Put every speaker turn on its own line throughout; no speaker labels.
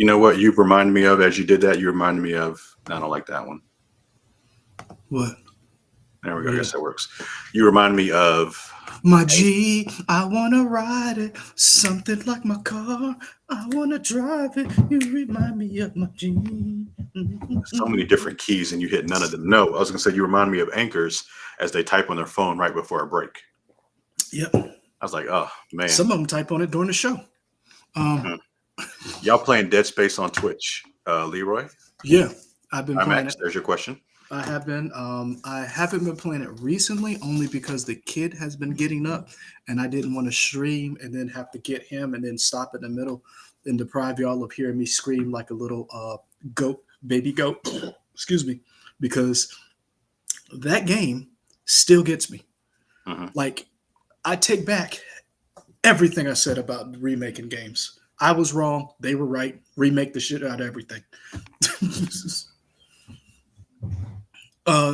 You know what you remind me of as you did that? You remind me of. I don't like that one.
What?
There we go. I guess that works. You remind me of
my G. I wanna ride it, something like my car. I wanna drive it. You remind me of my G.
so many different keys, and you hit none of them. No, I was gonna say you remind me of anchors as they type on their phone right before a break.
Yep.
I was like, oh man.
Some of them type on it during the show.
Y'all playing Dead Space on Twitch, Leroy?
Yeah, I've been playing
Max,
it.
there's your question.
I have been. I haven't been playing it recently, only because the kid has been getting up, and I didn't want to stream and then have to get him and then stop in the middle and deprive y'all of hearing me scream like a little baby goat. Excuse me, because that game still gets me. Like, I take back everything I said about remaking games. I was wrong. They were right. Remake the shit out of everything.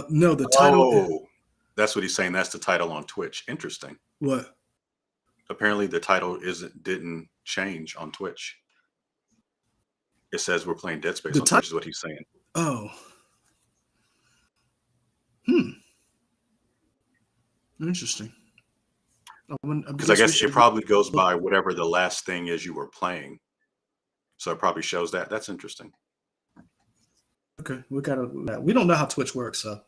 No, the title.
Oh, that's what he's saying. That's the title on Twitch. Interesting.
What?
Apparently, the title didn't change on Twitch. It says we're playing Dead Space on Twitch. Is what he's saying.
Oh. Interesting.
Because I guess it probably goes by whatever the last thing is you were playing. So it probably shows that. That's interesting.
Okay, we don't know how Twitch works, so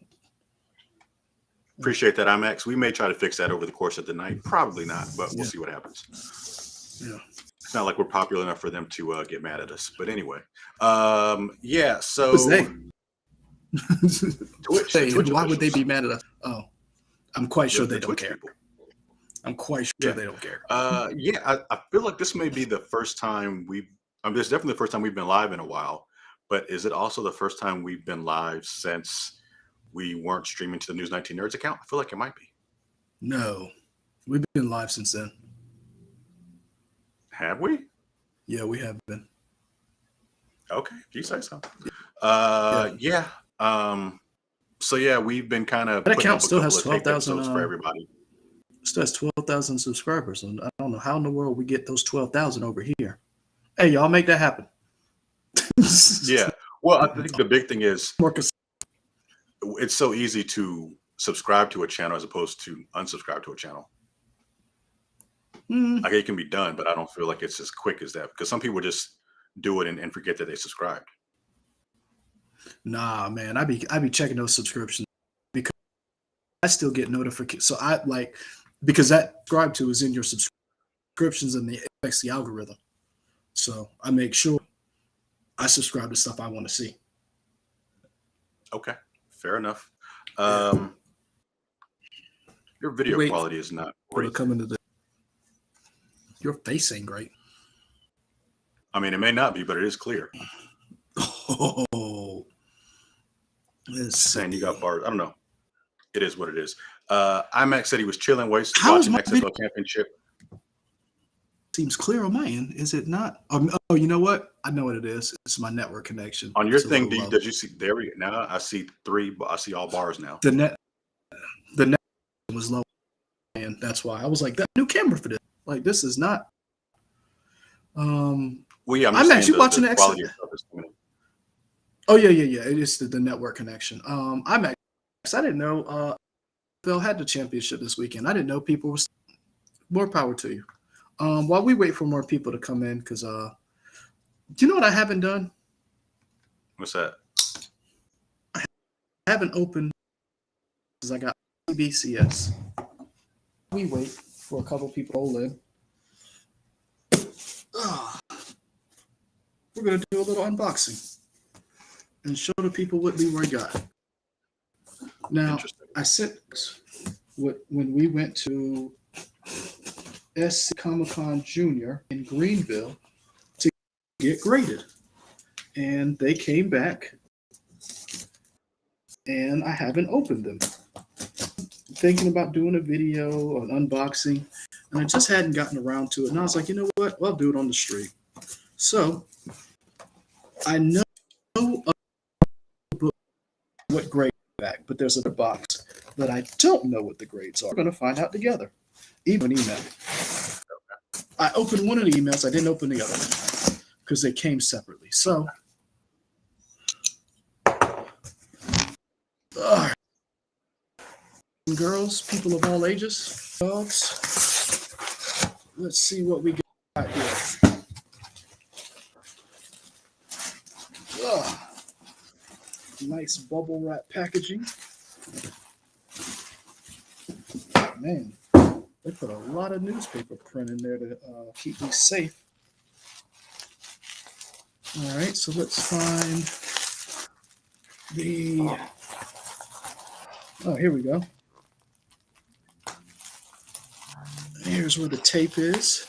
appreciate that, IMAX. We may try to fix that over the course of the night. Probably not, but we'll see what happens.
Yeah,
it's not like we're popular enough for them to get mad at us. But anyway, yeah. So
Twitch. Twitch why would they be mad at us? Oh, I'm quite sure they don't care.
People.
I'm quite sure they don't care.
Yeah, I feel like this may be the first time this is definitely the first time we've been live in a while. But is it also the first time we've been live since we weren't streaming to the News 19 Nerds account? I feel like it might be.
No, we've been live since then.
Have we?
Yeah, we have been.
Okay, if you say so. Yeah. So yeah, we've been kind of.
That account still has 12,000
for everybody.
Still has 12,000 subscribers, and I don't know how in the world we get those 12,000 over here. Hey, y'all, make that happen.
Yeah. Well, I think the big thing is it's so easy to subscribe to a channel as opposed to unsubscribe to a channel. Like, it can be done, but I don't feel like it's as quick as that, because some people just do it and forget that they subscribed.
Nah, man, I be checking those subscriptions because I still get notifications. So because that subscribe to is in your subscriptions and it affects the algorithm. So I make sure I subscribe to stuff I want to see.
Okay, fair enough. Your video quality is not great.
Your face ain't great.
I mean, it may not be, but it is clear.
Oh,
saying you got bars. I don't know. It is what it is. IMAX said he was chilling, watching XFL Championship.
Seems clear on my end, is it not? Oh, you know what? I know what it is. It's my network connection.
On your thing, did you see? There we go. Now I see three. I see all bars now.
The net was low, and that's why I was like, that new camera for this. Like, this is not.
Well, yeah,
I'm actually watching the quality of stuff is coming. Oh yeah. It is the network connection. I didn't know Phil had the championship this weekend. I didn't know people were. More power to you. While we wait for more people to come in, because do you know what I haven't done?
What's that?
I haven't opened because I got BCS. We wait for a couple people to roll in. We're gonna do a little unboxing and show the people what Leroy got. Now, I sent when we went to SC Comic-Con Junior in Greenville to get graded, and they came back, and I haven't opened them. I'm thinking about doing a video, an unboxing, and I just hadn't gotten around to it. And I was like, you know what? Well, I'll do it on the street. So I know what grade back, but there's a box that I don't know what the grades are. We're going to find out together. Even an email. I opened one of the emails. I didn't open the other one because they came separately. So, girls, people of all ages, dogs. Let's see what we got here. Ugh. Nice bubble wrap packaging. Man, they put a lot of newspaper print in there to keep me safe. All right, so let's find the. Oh, here we go. Here's where the tape is.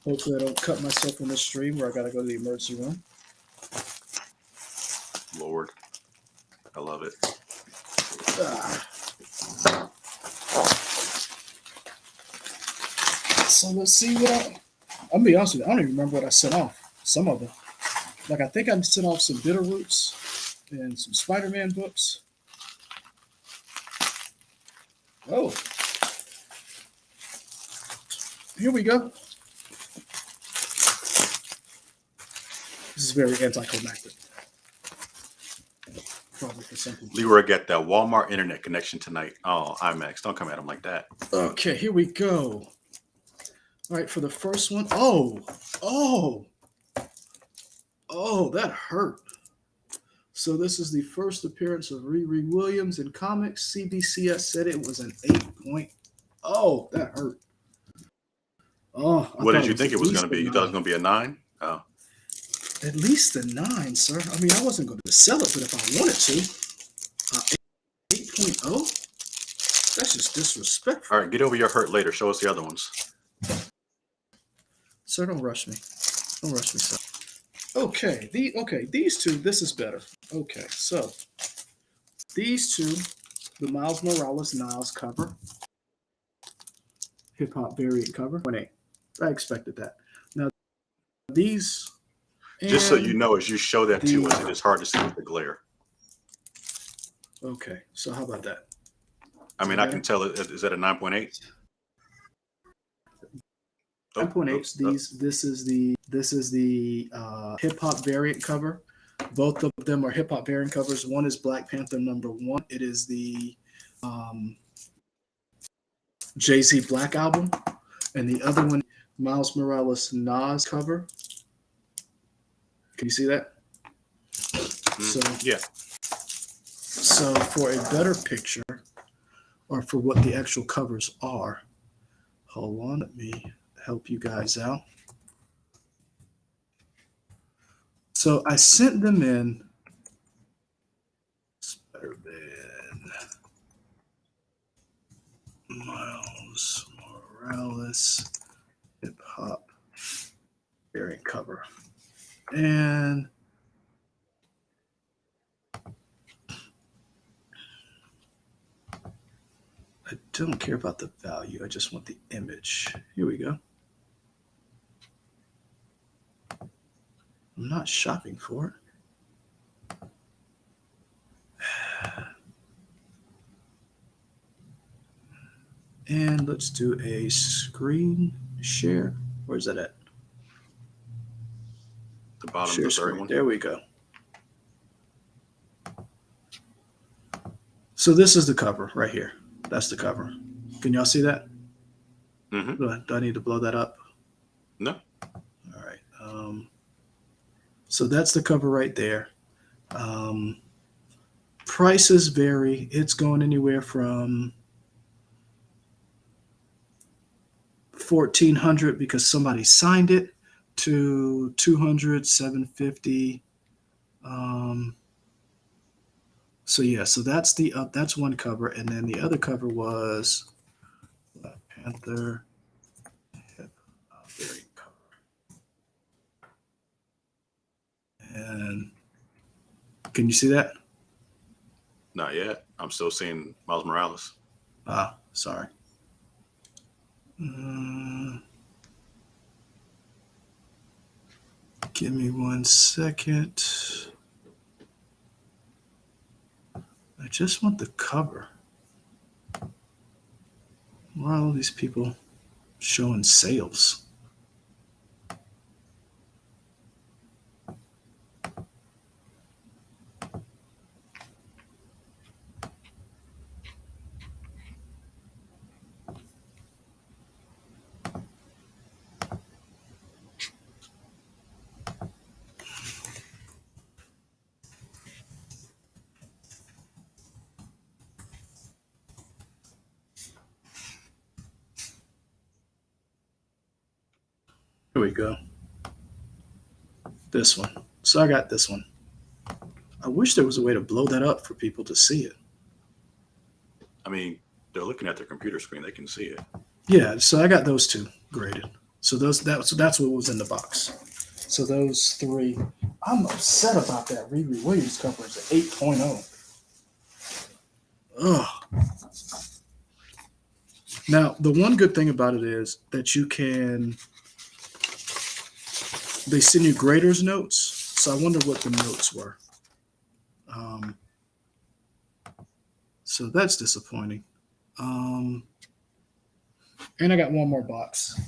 Hopefully, I don't cut myself in the stream where I got to go to the emergency room.
Lord, I love it.
So let's see what I'm gonna be honest with you. I don't even remember what I sent off. Some of them. Like I think I sent off some Bitter Roots and some Spider-Man books. Oh. Here we go. This is very anticlimactic. Probably for some people.
Leroy got that Walmart internet connection tonight. Oh, IMAX. Don't come at him like that.
Okay, here we go. All right, for the first one. Oh, that hurt. So this is the first appearance of Riri Williams in comics. CBCS said it was an 8. Oh, that hurt. Oh,
What did you think it was going to be? You thought it was going to be a 9? Oh.
At least a 9, sir. I mean, I wasn't going to sell it, but if I wanted to, 8.0? That's just disrespectful.
All right, get over your hurt later. Show us the other ones.
Sir, don't rush me. Don't rush me, sir. Okay, these two, this is better. Okay, so these two, the Miles Morales Niles cover, hip hop variant cover. 1.8. I expected that. Now these,
just so you know, as you show that to us, it is hard to see with the glare.
Okay, so how about that?
I mean, I can tell it. Is that a 9.8?
9.8. This is the hip hop variant cover. Both of them are hip hop variant covers. One is Black Panther #1. It is the Jay-Z Black album, and the other one, Miles Morales Nas cover. Can you see that? So
yeah.
So for a better picture, or for what the actual covers are, hold on, let me help you guys out. So I sent them in Spider-Man, Miles Morales hip hop variant cover, and I don't care about the value. I just want the image. Here we go. I'm not shopping for it. And let's do a screen share. Where's that at?
The bottom
Share
of the third
screen.
one.
There we go. So this is the cover right here. That's the cover. Can y'all see that?
Mm-hmm.
Do I need to blow that up?
No.
All right. So that's the cover right there. Prices vary. It's going anywhere from $1,400 because somebody signed it to $200, $750. So yeah, so that's that's one cover, and then the other cover was Black Panther hip hop variant cover. And can you see that?
Not yet. I'm still seeing Miles Morales.
Ah, sorry. Give me 1 second. I just want the cover. Why are all these people showing sales? Here we go. This one. So I got this one. I wish there was a way to blow that up for people to see it.
I mean, they're looking at their computer screen; they can see it.
Yeah, so I got those two graded. So that's what was in the box. So those three. I'm upset about that Riri Williams cover. It's an 8.0. Ugh. Now the one good thing about it is that you can. They send you graders notes. So I wonder what the notes were. Um, so that's disappointing. And I got one more box.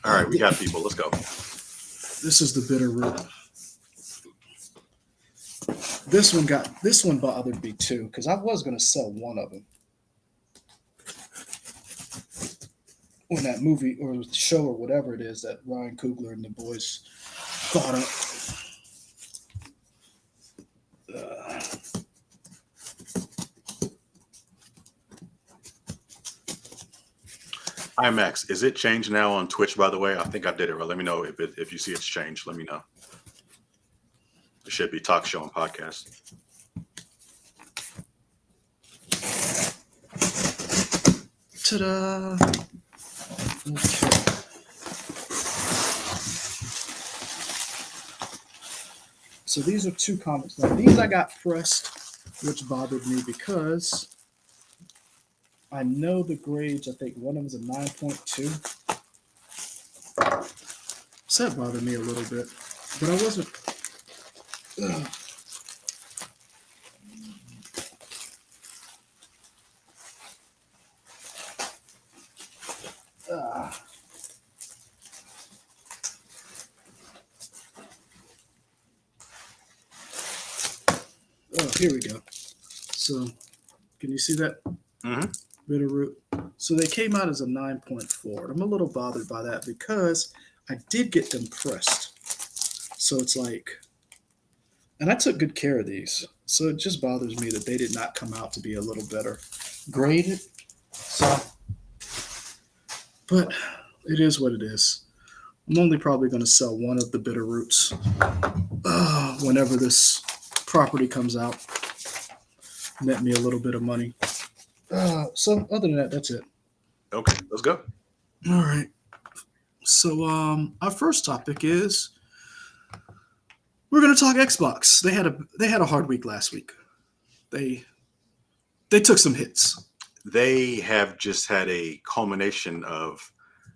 All right, we got people. Let's go.
This is the bitter root. This one bothered me too because I was gonna sell one of them when that movie or show or whatever it is that Ryan Coogler and the boys thought up.
IMAX, is it changed now on Twitch? By the way, I think I did it right. Let me know if you see it's changed. Let me know. It should be talk show and podcast.
Ta-da! Okay. So these are two comics. Now these I got pressed, which bothered me because I know the grades. I think one of them is a 9.2. So that bothered me a little bit, but I wasn't. Ugh. Oh, here we go. So, can you see that?
Mm-hmm.
Bitterroot. So they came out as a 9.4. I'm a little bothered by that because I did get them pressed. So it's like, and I took good care of these. So it just bothers me that they did not come out to be a little better graded. So, but it is what it is. I'm only probably going to sell one of the bitter roots whenever this property comes out. Net me a little bit of money. So other than that, that's it.
Okay, let's go.
All right. So our first topic is we're going to talk Xbox. They had a hard week last week. They took some hits.
They have just had a culmination of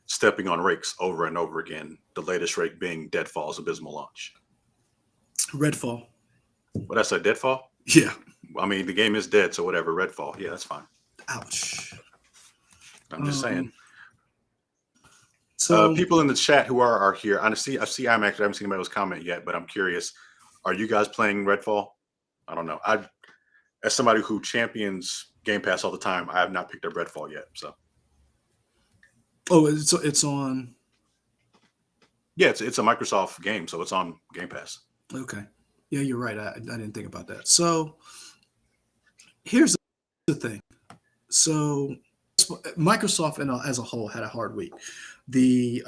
stepping on rakes over and over again. The latest rake being Deadfall's abysmal launch.
Redfall.
What I said, Deadfall?
Yeah.
I mean, the game is dead, so whatever. Redfall. Yeah, that's fine.
Ouch.
I'm just saying.
So
people in the chat who are here, I see IMAX. I haven't seen anybody's comment yet, but I'm curious. Are you guys playing Redfall? I don't know. As somebody who champions Game Pass all the time, I have not picked up Redfall yet. So.
Oh, it's on.
Yeah, it's a Microsoft game, so it's on Game Pass.
Okay. Yeah, you're right. I didn't think about that. So here's the thing. So Microsoft as a whole had a hard week. The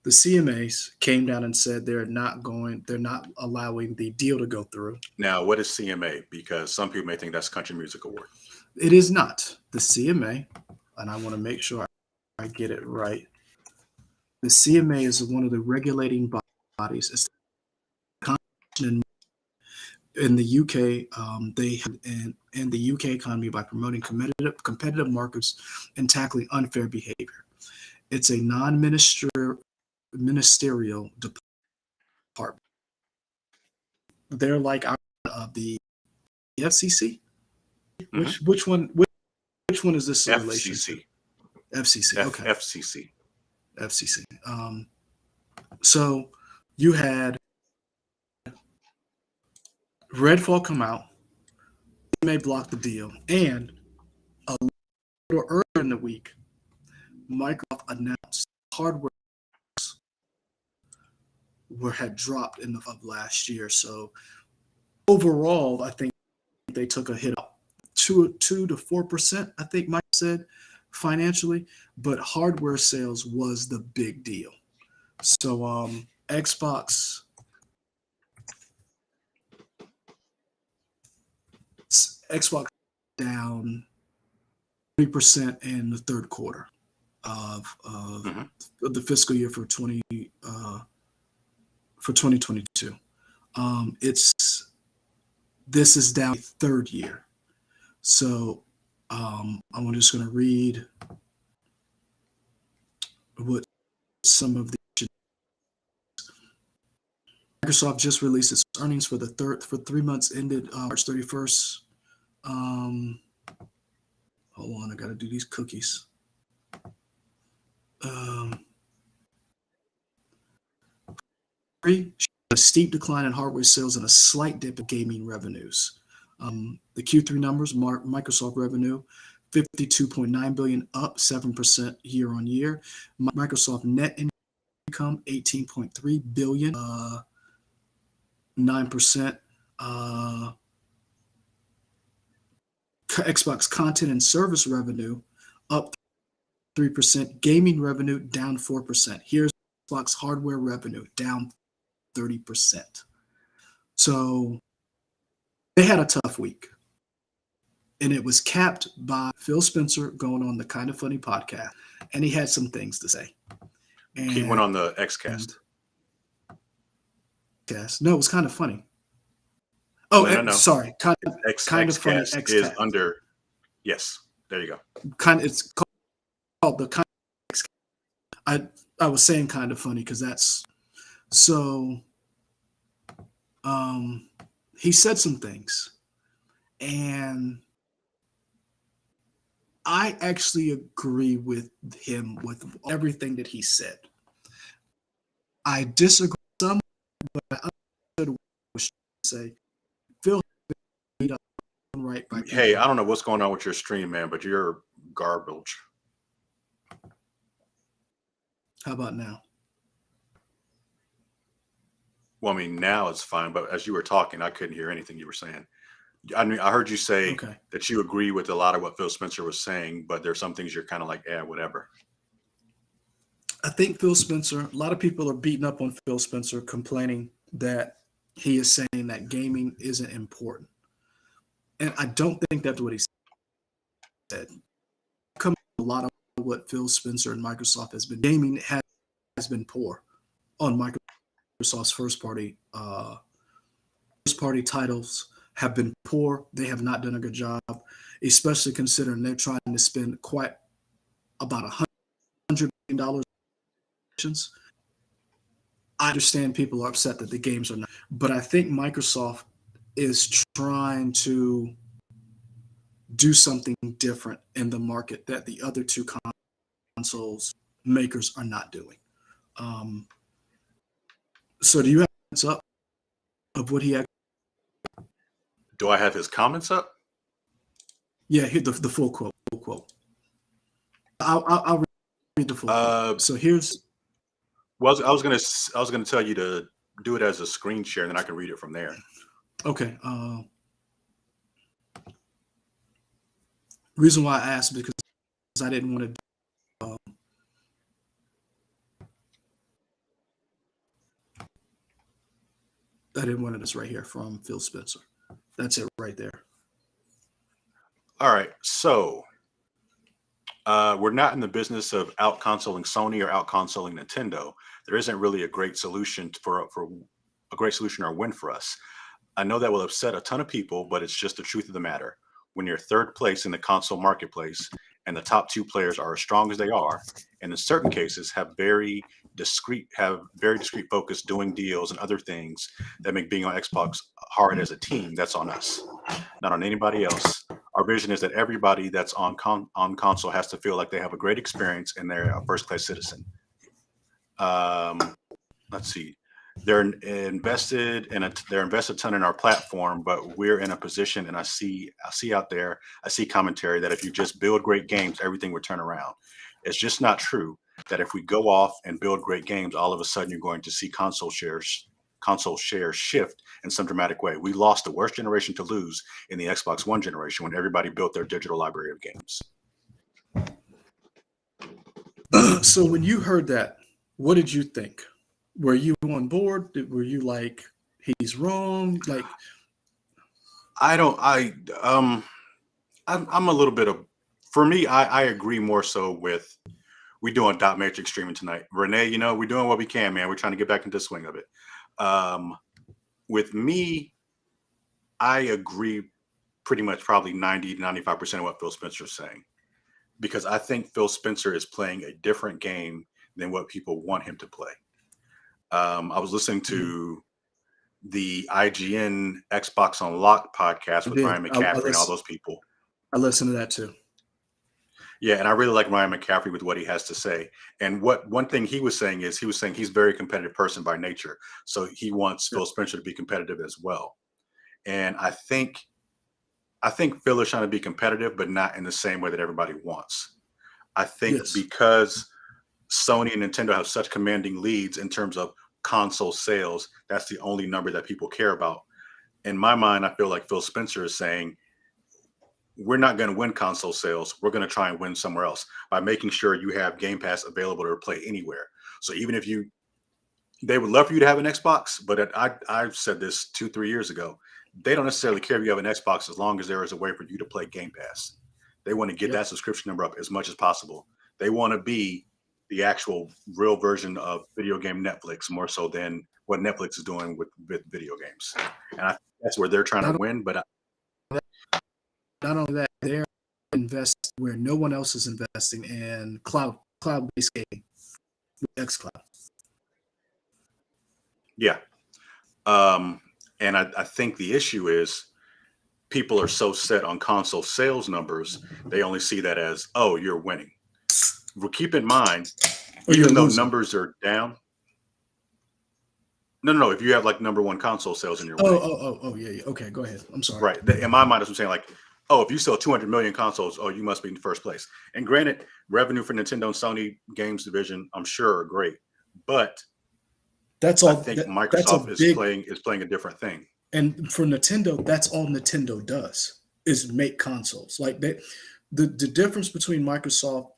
CMAs came down and said they're not allowing the deal to go through.
Now, what is CMA? Because some people may think that's Country Music Award.
It is not. The CMA, and I want to make sure I get it right. The CMA is one of the regulating bodies. It's in the UK, they in the UK economy by promoting competitive markets and tackling unfair behavior. It's a non-ministerial department. They're like the FCC?
Hmm.
Which one? Which one is this in relation to?
FCC.
FCC. Okay,
FCC.
FCC. So you had Redfall come out. They may block the deal, and a little earlier in the week, Microsoft announced hardware had dropped in of last year. So overall, I think they took a hit, 2 to 4%. I think Mike said financially, but hardware sales was the big deal. So Xbox down 3% in the third quarter of
Hmm.
the fiscal year for 2022. It's This is down third year. So I'm just going to read what some of the Microsoft just released its earnings for 3 months ended March 31st. Hold on, I got to do these cookies. Um, a steep decline in hardware sales and a slight dip in gaming revenues. The Q3 numbers: Microsoft revenue $52.9 billion, up 7% year on year. Microsoft net income $18.3 billion, 9%. Xbox content and service revenue up 3%. Gaming revenue down 4%. Here's Xbox hardware revenue down 30%. So they had a tough week. And it was capped by Phil Spencer going on the Kind of Funny podcast. And he had some things to say.
He went on the Xcast.
No, it was kind of funny. Oh,
No.
sorry. Kind of funny
Xcast is
Xcast.
under. Yes, there you go.
It's called the kind of Xcast. I was saying kind of funny because that's so. He said some things, and I actually agree with him with everything that he said. I disagree with some, but I understood what he say. Phil beat up right by people.
Hey, I don't know what's going on with your stream, man, but you're garbage.
How about now?
Well, I mean, now it's fine, but as you were talking, I couldn't hear anything you were saying. I mean, I heard you say
Okay.
that you agree with a lot of what Phil Spencer was saying, but there's some things you're kind of like, whatever.
I think Phil Spencer, a lot of people are beating up on Phil Spencer, complaining that he is saying that gaming isn't important. And I don't think that's what he said. Come a lot of what Phil Spencer and Microsoft has been gaming has been poor on Microsoft's first party titles have been poor. They have not done a good job, especially considering they're trying to spend quite about $100 million. I understand people are upset that the games are not, but I think Microsoft is trying to do something different in the market that the other two consoles makers are not doing. So do you have comments up of what he had?
Do I have his comments up?
Yeah, here the full quote. I'll read the full quote. So here's.
Well, I was gonna tell you to do it as a screen share, and then I can read it from there.
Okay. Reason why I asked because I didn't want to. I didn't want this right here from Phil Spencer. That's it right there.
All right, so we're not in the business of out consoling Sony or out consoling Nintendo. There isn't really a great solution for a great solution or win for us. I know that will upset a ton of people, but it's just the truth of the matter. When you're third place in the console marketplace and the top two players are as strong as they are, and in certain cases have very discreet focus doing deals and other things that make being on Xbox hard as a team, that's on us, not on anybody else. Our vision is that everybody that's on console has to feel like they have a great experience and they're a first class citizen. Um, let's see. They're invested a ton in our platform, but we're in a position, and I see out there, I see commentary that if you just build great games, everything would turn around. It's just not true. That if we go off and build great games, all of a sudden you're going to see console shares shift in some dramatic way. We lost the worst generation to lose in the Xbox One generation when everybody built their digital library of games.
So when you heard that, what did you think? Were you on board? Were you like, he's wrong? Like,
I don't. I'm a little bit of. For me, I agree more so with we doing dot matrix streaming tonight. Renee, we're doing what we can, man. We're trying to get back into the swing of it. Um, with me, I agree pretty much probably 90 to 95% of what Phil Spencer is saying because I think Phil Spencer is playing a different game than what people want him to play. I was listening
mhm,
to the IGN Xbox Unlocked podcast
I
with
did.
Ryan
I, I,
McCaffrey and all
listen,
those people.
I listened to that too.
Yeah, and I really like Ryan McCaffrey with what he has to say. And what one thing he was saying is he was saying he's a very competitive person by nature. So he wants
Yeah.
Phil Spencer to be competitive as well. And I think Phil is trying to be competitive, but not in the same way that everybody wants. I think
Yes.
because Sony and Nintendo have such commanding leads in terms of console sales, that's the only number that people care about. In my mind, I feel like Phil Spencer is saying we're not going to win console sales. We're going to try and win somewhere else by making sure you have Game Pass available to play anywhere. So even if they would love for you to have an Xbox, but I've said this 2, 3 years ago. They don't necessarily care if you have an Xbox as long as there is a way for you to play Game Pass. They want to get
Yep.
that subscription number up as much as possible. They want to be the actual real version of video game Netflix more so than what Netflix is doing with video games. And I think that's where they're trying to
Not,
win. But
not only that, they're invest where no one else is investing in cloud-based gaming, xCloud.
yeah, um, and I think the issue is people are so set on console sales numbers, they only see that as, oh, you're winning. Well, keep in mind,
Or you're
even though
losing.
numbers are down, no, no, no. If you have like number one console sales and you're
Oh,
winning,
oh, oh, oh, yeah, yeah. Okay, go ahead. I'm sorry.
right? In my mind, that's what I'm saying. Like, oh, if you sell 200 million consoles, oh, you must be in first place. And granted, revenue for Nintendo and Sony games division, I'm sure, are great, but
That's
I
all.
think
That's a
Microsoft is
big.
playing a different thing.
And for Nintendo, that's all Nintendo does is make consoles. Like the difference between Microsoft,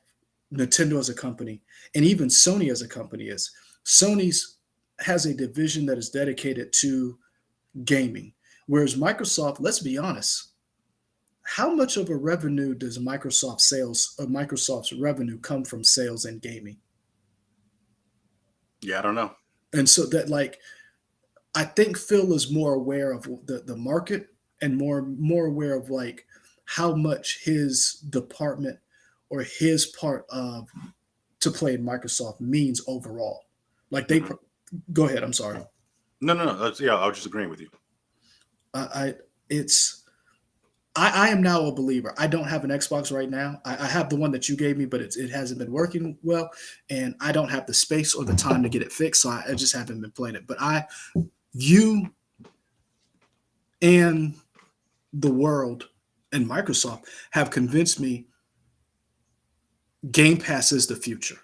Nintendo as a company, and even Sony as a company is Sony's has a division that is dedicated to gaming, whereas Microsoft, let's be honest, how much of a revenue does Microsoft's revenue come from sales and gaming?
Yeah, I don't know.
And so that like I think Phil is more aware of the market and more aware of like how much his department or his part of to play in Microsoft means overall. Like
Hmm.
go ahead. I'm sorry.
No, no, no. Yeah, I was just agreeing with you.
I it's I am now a believer. I don't have an Xbox right now. I have the one that you gave me, but it hasn't been working well, and I don't have the space or the time to get it fixed. So I just haven't been playing it. But you and the world and Microsoft have convinced me Game Pass is the future.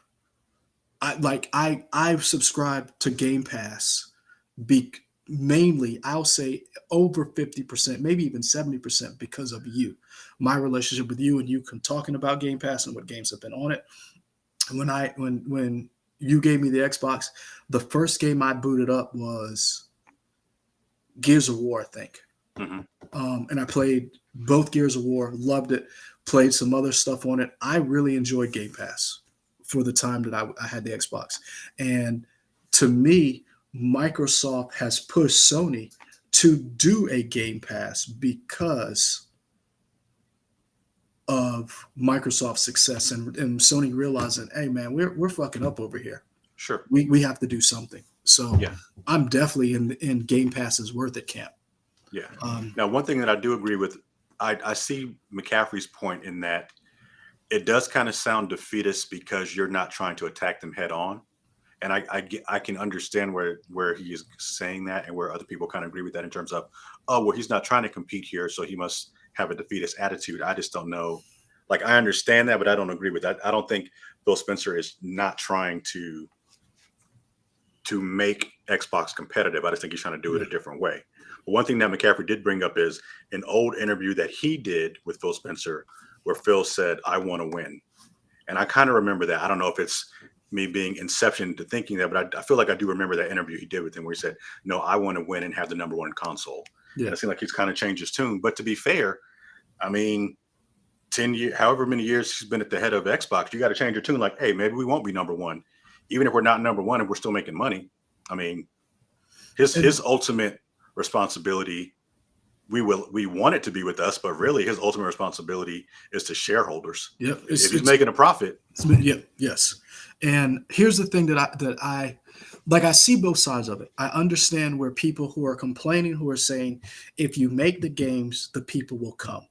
I've subscribed to Game Pass be mainly I'll say over 50%, maybe even 70% because of you. My relationship with you and you talking about Game Pass and what games have been on it. When you gave me the Xbox, the first game I booted up was Gears of War, I think.
Hmm.
And I played both Gears of War, loved it. Played some other stuff on it. I really enjoyed Game Pass for the time that I had the Xbox. And to me, Microsoft has pushed Sony to do a Game Pass because of Microsoft's success and Sony realizing, hey man, we're fucking up over here.
Sure.
We have to do something. So
Yeah.
I'm definitely in Game Pass's worth it camp.
Yeah.
Um,
Now, one thing that I do agree with, I see McCaffrey's point in that it does kind of sound defeatist because you're not trying to attack them head on. And I can understand where he is saying that and where other people kind of agree with that in terms of, oh, well, he's not trying to compete here, so he must have a defeatist attitude. I just don't know. Like, I understand that, but I don't agree with that. I don't think Phil Spencer is not trying to make Xbox competitive. I just think he's trying to do it
yeah,
a different way. But one thing that McCaffrey did bring up is an old interview that he did with Phil Spencer, where Phil said, "I want to win," and I kind of remember that. I don't know if it's me being inception to thinking that, but I feel like I do remember that interview he did with him where he said, "No, I want to win and have the number one console."
yeah.
And it seemed like he's kind of changed his tune. But to be fair, I mean, 10 years, however many years he's been at the head of Xbox, you got to change your tune. Like, hey, maybe we won't be number one, even if we're not number one and we're still making money. I mean, his
And
ultimate responsibility, we want it to be with us, but really his ultimate responsibility is to shareholders.
yeah,
If he's making a profit,
yeah, yes. And here's the thing that I like. I see both sides of it. I understand where people who are complaining, who are saying, if you make the games, the people will come.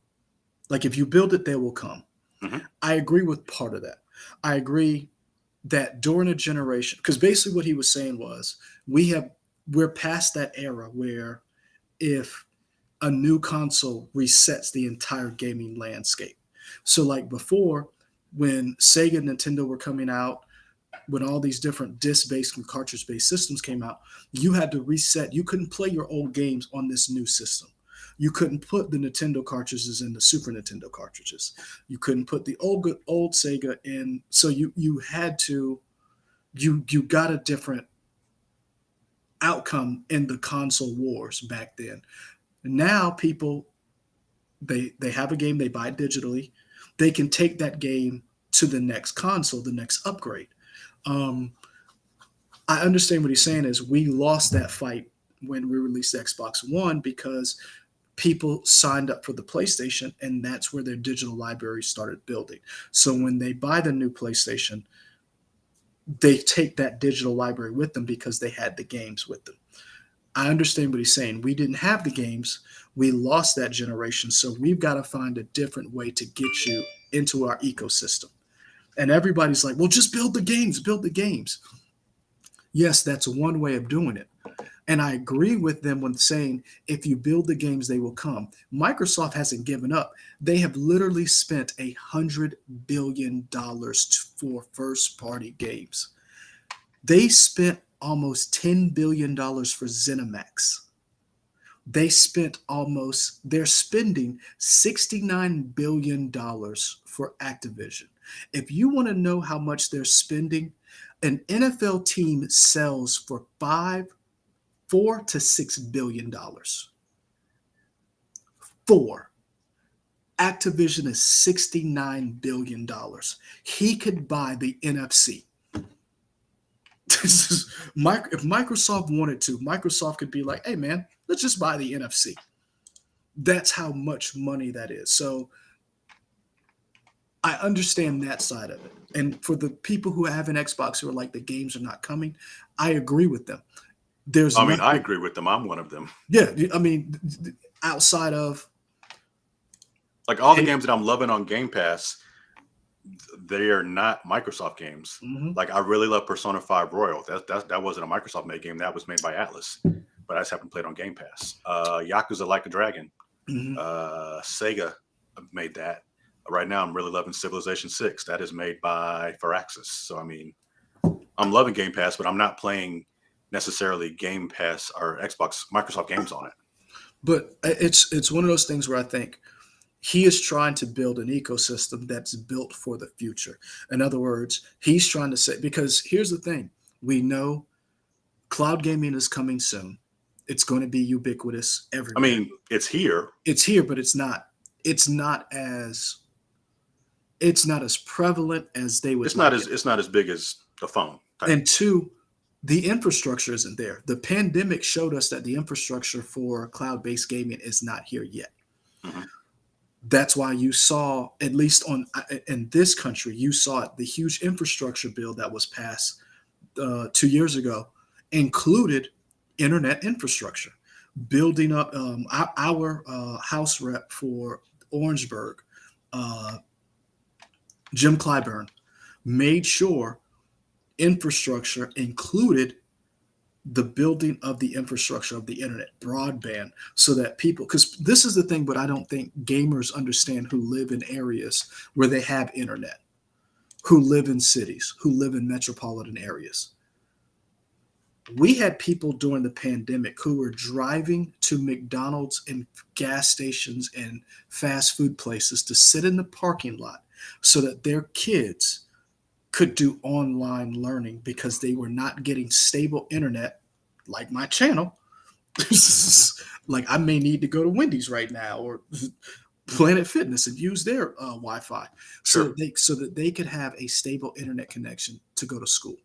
Like if you build it, they will come.
mhm,
I agree with part of that. I agree that during a generation, because basically what he was saying was we're past that era where if a new console resets the entire gaming landscape. So like before, when Sega and Nintendo were coming out, when all these different disc-based and cartridge-based systems came out, you had to reset. You couldn't play your old games on this new system. You couldn't put the Nintendo cartridges in the Super Nintendo cartridges. You couldn't put the old Sega in. So you had to you got a different outcome in the console wars back then. Now people they have a game, they buy it digitally, they can take that game to the next console, the next upgrade. Um, I understand what he's saying is we lost that fight when we released Xbox One because people signed up for the PlayStation and that's where their digital library started building. So
mhm.
when they buy the new PlayStation, they take that digital library with them because they had the games with them. I understand what he's saying. We didn't have the games. We lost that generation. So we've got to find a different way to get you into our ecosystem. And everybody's like, well, just build the games, build the games. Yes, that's one way of doing it. And I agree with them when saying if you build the games, they will come. Microsoft hasn't given up. They have literally spent $100 billion for first party games. They spent almost $10 billion for ZeniMax. They're spending $69 billion for Activision. If you want to know how much they're spending, an NFL team sells for 4 to $6 billion. Four. Activision is $69 billion. He could buy the NFC. This is if Microsoft wanted to, Microsoft could be like, hey man, let's just buy the NFC. That's how much money that is. So I understand that side of it. And for the people who have an Xbox who are like the games are not coming, I agree with them. There's
I mean, I
nothing,
agree with them. I'm one of them.
yeah. I mean, outside of
Like all the
hey,
games that I'm loving on Game Pass, they are not Microsoft games.
mhm,
Like I really love Persona 5 Royal. That wasn't a Microsoft made game. That was made by Atlas, but I just happened to play it on Game Pass. Yakuza Like a Dragon.
mhm.
Sega made that. Right now, I'm really loving Civilization 6. That is made by Firaxis. So I mean, I'm loving Game Pass, but I'm not playing necessarily Game Pass or Xbox Microsoft games on it.
But it's one of those things where I think he is trying to build an ecosystem that's built for the future. In other words, he's trying to say because here's the thing: we know cloud gaming is coming soon. It's going to be ubiquitous
I
everywhere.
mean, it's here.
It's here, but it's not. It's not as it's not as prevalent as they would like it.
It's not as big as the phone type.
And two, the infrastructure isn't there. The pandemic showed us that the infrastructure for cloud-based gaming is not here yet.
Mhm.
That's why you saw, at least in this country, you saw the huge infrastructure bill that was passed 2 years ago included internet infrastructure, building up. Our House rep for Orangeburg, uh, Jim Clyburn, made sure infrastructure included the building of the infrastructure of the internet, broadband, so that people, because this is the thing, but I don't think gamers understand who live in areas where they have internet, who live in cities, who live in metropolitan areas. We had people during the pandemic who were driving to McDonald's and gas stations and fast food places to sit in the parking lot so that their kids could do online learning because they were not getting stable internet like my channel. Like I may need to go to Wendy's right now or Planet Fitness and use their Wi-Fi
Sure.
so that they could have a stable internet connection to go to school.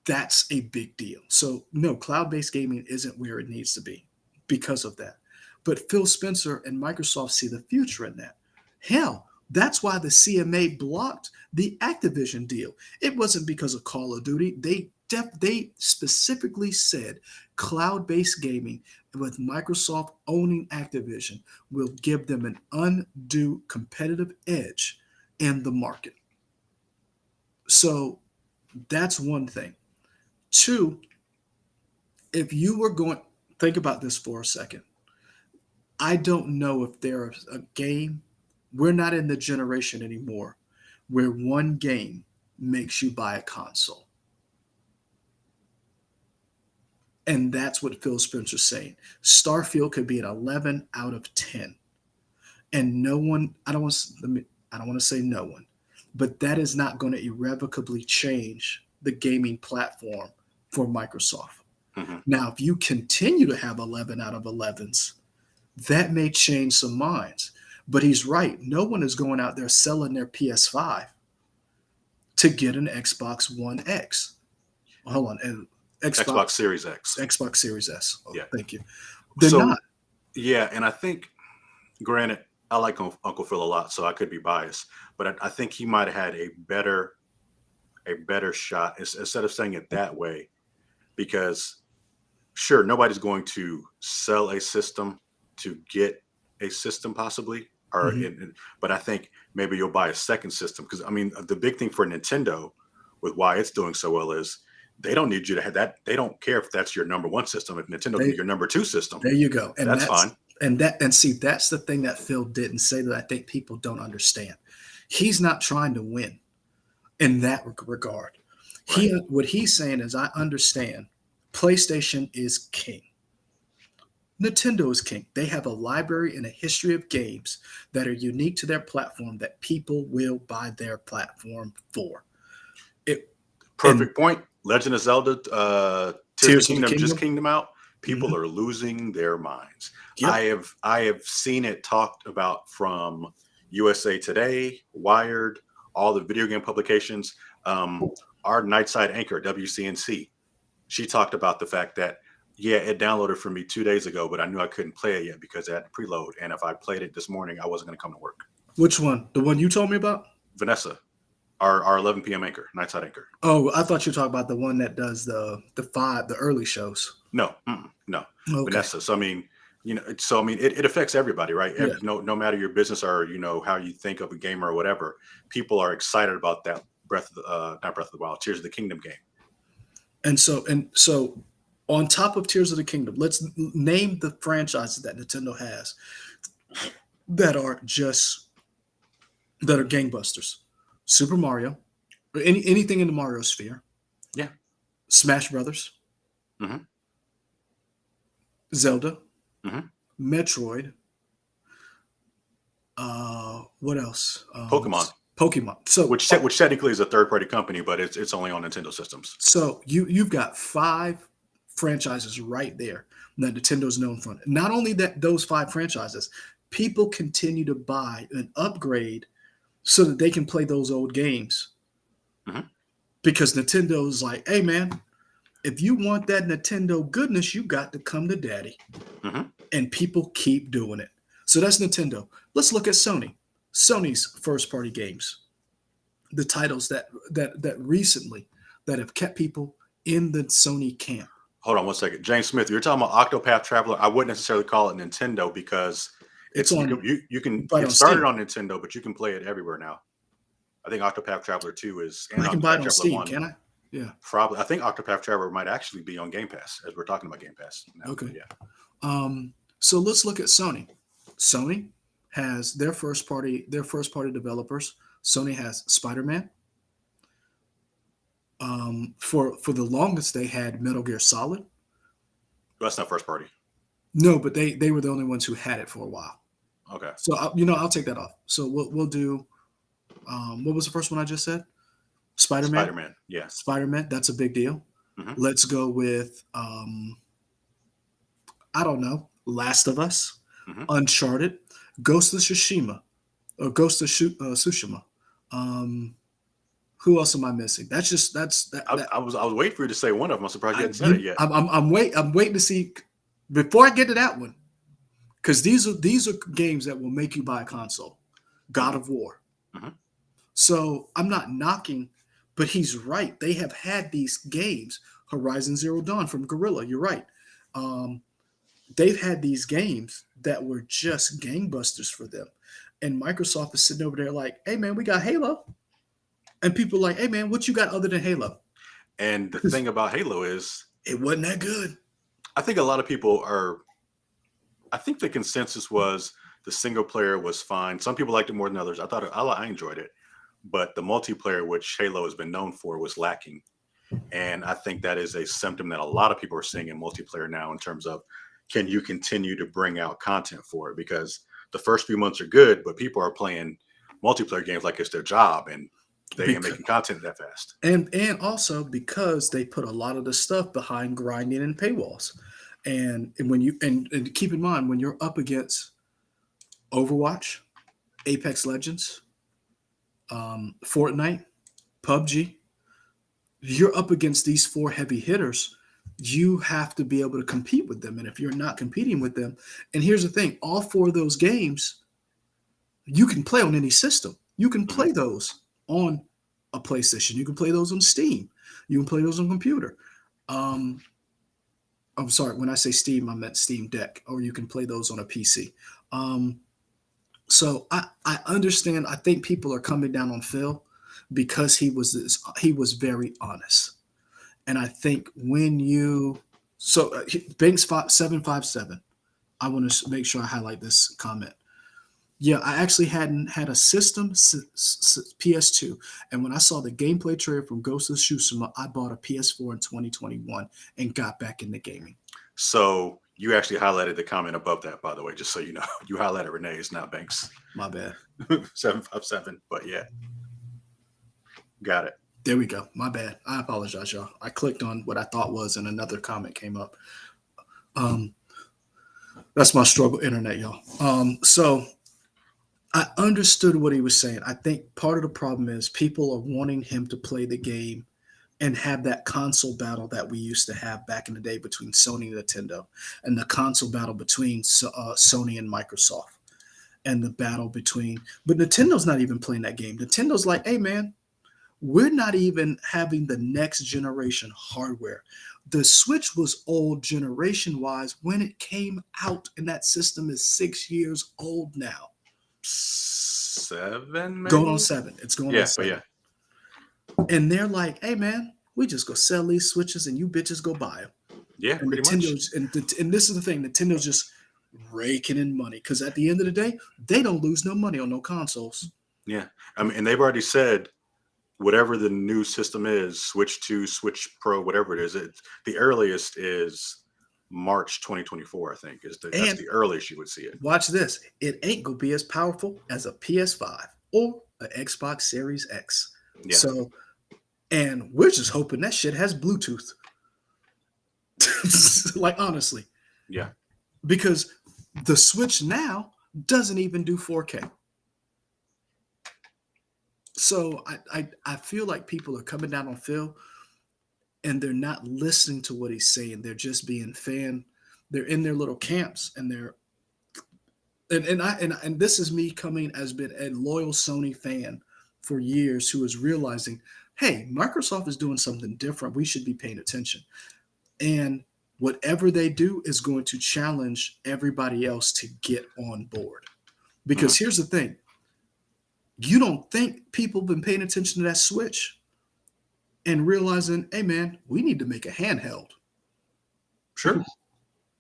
That's a big deal. So no, cloud-based gaming isn't where it needs to be because of that. But Phil Spencer and Microsoft see the future in that. Hell, that's why the CMA blocked the Activision deal. It wasn't because of Call of Duty. They specifically said cloud-based gaming with Microsoft owning Activision will give them an undue competitive edge in the market. So that's one thing. Two, if you were going, think about this for a second. I don't know if there's a game, we're not in the generation anymore where one game makes you buy a console. And that's what Phil Spencer's saying. Starfield could be an 11 out of 10. And no one, I don't want to say no one, but that is not going to irrevocably change the gaming platform for Microsoft.
Hmm.
Now, if you continue to have 11 out of 11s, that may change some minds. But he's right. No one is going out there selling their PS5 to get an Xbox One X. Hold on.
Xbox Series X.
Xbox Series S. Oh,
Yeah.
thank you. They're
So
not.
yeah, and I think, granted, I like Uncle Phil a lot, so I could be biased, but I think he might have had a better shot instead of saying it that way, because sure, nobody's going to sell a system to get a system possibly,
Mhm.
but I think maybe you'll buy a second system because I mean the big thing for Nintendo with why it's doing so well is they don't need you to have that. They don't care if that's your number one system. If Nintendo can
They,
be your number two system,
there you go.
that's fine.
And see, that's the thing that Phil didn't say that I think people don't understand. He's not trying to win in that regard.
Right.
What he's saying is, I understand PlayStation is king. Nintendo is king. They have a library and a history of games that are unique to their platform that people will buy their platform for. It and
Perfect point. Legend of Zelda, Tears of the
Tears of the
Kingdom just
Kingdom.
came out. People
Mhm.
are losing their minds. I
Yep.
have I have seen it talked about from USA Today, Wired, all the video game publications. Our Nightside anchor, WCNC, she talked about the fact that yeah, it downloaded for me 2 days ago, but I knew I couldn't play it yet because it had to preload. And if I played it this morning, I wasn't going to come to work.
Which one? The one you told me about?
Vanessa, our 11 p.m. anchor, Nightside anchor.
Oh, I thought you were talking about the one that does the early shows.
No, no,
Okay.
Vanessa. So I mean, so I mean, it affects everybody, right?
Yeah.
No matter your business or how you think of a game or whatever, people are excited about that not Breath of the Wild, Tears of the Kingdom game.
And so on top of Tears of the Kingdom, let's name the franchises that Nintendo has that are just that are gangbusters. Super Mario, or anything in the Mario sphere,
Yeah.
Smash Brothers,
Hmm.
Zelda,
Hmm.
Metroid, what else?
Pokemon,
Pokemon. So
which technically is a third party company, but it's only on Nintendo systems.
so you've got five franchises right there that Nintendo's known for. Not only that, those five franchises, people continue to buy and upgrade so that they can play those old games
Hmm.
because Nintendo's like, hey man, if you want that Nintendo goodness, you got to come to daddy.
Hmm.
And people keep doing it. So that's Nintendo. Let's look at Sony. Sony's first party games, the titles that recently that have kept people in the Sony camp.
Hold on one second, James Smith. You're talking about Octopath Traveler. I wouldn't necessarily call it Nintendo because
It's
it's
on
you can
right
it
on
started
Steam.
on Nintendo, but you can play it everywhere now. I think Octopath Traveler 2 is and
I can buy
Octopath
it on
Traveler
Steam,
1
can I? Yeah.
probably. I think Octopath Traveler might actually be on Game Pass as we're talking about Game Pass now. But
Okay.
yeah,
So let's look at Sony. Sony has their first party developers. Sony has Spider-Man. For the longest, they had Metal Gear Solid.
that's not first party.
No, but they were the only ones who had it for a while.
Okay,
So I'll take that off. So we'll do. What was the first one I just said? Spider-Man.
Spider Man. Yeah.
Spider-Man. That's a big deal.
Hmm.
Let's go with I don't know. Last of Us,
Hmm.
Uncharted, Ghost of Tsushima, or Ghost of Tsushima. Um, who else am I missing? That's that.
I was waiting for you to say one of them. I'm surprised you
I,
hadn't said it
you,
yet.
I'm waiting to see before I get to that one because these are games that will make you buy a console. God
Hmm.
of War.
Hmm.
So I'm not knocking, but he's right. They have had these games. Horizon Zero Dawn from Gorilla. You're right. Um, they've had these games that were just gangbusters for them. And Microsoft is sitting over there like, hey man, we got Halo. And people are like, hey man, what you got other than Halo?
And the
Because
thing about Halo is,
it wasn't that good.
I think a lot of people are. I think the consensus was the single player was fine. Some people liked it more than others. I enjoyed it, but the multiplayer, which Halo has been known for, was lacking. And I think that is a symptom that a lot of people are seeing in multiplayer now in terms of can you continue to bring out content for it? Because the first few months are good, but people are playing multiplayer games like it's their job and they ain't
Because
making content that fast.
and also because they put a lot of the stuff behind grinding and paywalls. And when and keep in mind when you're up against Overwatch, Apex Legends, Fortnite, PUBG, you're up against these four heavy hitters. You have to be able to compete with them. And if you're not competing with them, and here's the thing, all four of those games you can play on any system. You can
Hmm.
play those on a PlayStation. You can play those on Steam. You can play those on computer. Um, I'm sorry, when I say Steam, I meant Steam Deck, or you can play those on a PC. Um, so I understand. I think people are coming down on Phil because he was very honest. And I think when you Banks 757, I want to make sure I highlight this comment. Yeah, I actually hadn't had a system since PS2, and when I saw the gameplay trailer from Ghost of Tsushima, I bought a PS4 in 2021 and got back into gaming.
So you actually highlighted the comment above that, by the way, just so you know. You highlighted Renee's, not Banks
My bad.
757. But yeah, got it.
There we go. My bad. I apologize, y'all. I clicked on what I thought was, and another comment came up. Um, that's my struggle internet, y'all. So I understood what he was saying. I think part of the problem is people are wanting him to play the game and have that console battle that we used to have back in the day between Sony and Nintendo, and the console battle between Sony and Microsoft, and the battle between. But Nintendo's not even playing that game. Nintendo's like, hey man, we're not even having the next generation hardware. The Switch was old generation wise when it came out, and that system is 6 years old now.
7,
Going on
maybe?
seven. It's going on
Yeah, but yeah.
seven. And they're like, hey man, we just go sell these Switches and you bitches go buy them.
Yeah,
And
pretty much.
and this is the thing, Nintendo's just raking in money because at the end of the day, they don't lose no money on no consoles.
Yeah. I mean, and they've already said whatever the new system is, Switch 2, Switch Pro, whatever it is, the earliest is March 2024, I think. That's
And
the earliest you would see it.
watch this, it ain't gonna be as powerful as a PS5 or an Xbox Series X.
Yeah.
So, and we're just hoping that shit has Bluetooth. Like honestly,
Yeah.
because the Switch now doesn't even do 4K. So I feel like people are coming down on Phil and they're not listening to what he's saying. They're just being fan. They're in their little camps and And this is me coming as been a loyal Sony fan for years who is realizing, hey, Microsoft is doing something different. We should be paying attention. And whatever they do is going to challenge everybody else to get on board.
Mhm.
Because here's the thing, you don't think people have been paying attention to that Switch and realizing, hey man, we need to make a handheld.
Sure.